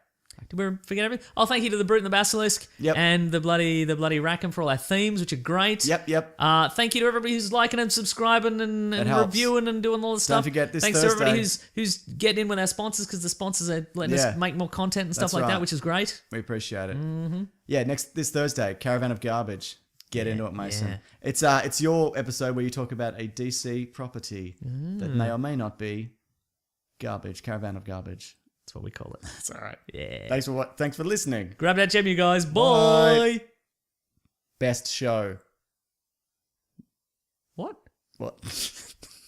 Did we forget everything? Oh, thank you to the Brute and the Basilisk. Yep. And the bloody Rackham for all our themes, which are great. Yep. Thank you to everybody who's liking and subscribing and helps. reviewing and doing all this stuff. forget this Thanks to everybody Thursday. who's getting in with our sponsors because the sponsors are letting us make more content and stuff That's like that, right. which is great. We appreciate it. Yeah, this Thursday, Caravan of Garbage. Get into it, Mason. yeah. It's your episode where you talk about a DC property that may or may not be garbage. Caravan of Garbage. That's what we call it. That's all right. Yeah. Thanks for listening. Grab that gem, you guys. Bye. Bye. Best show. What? What?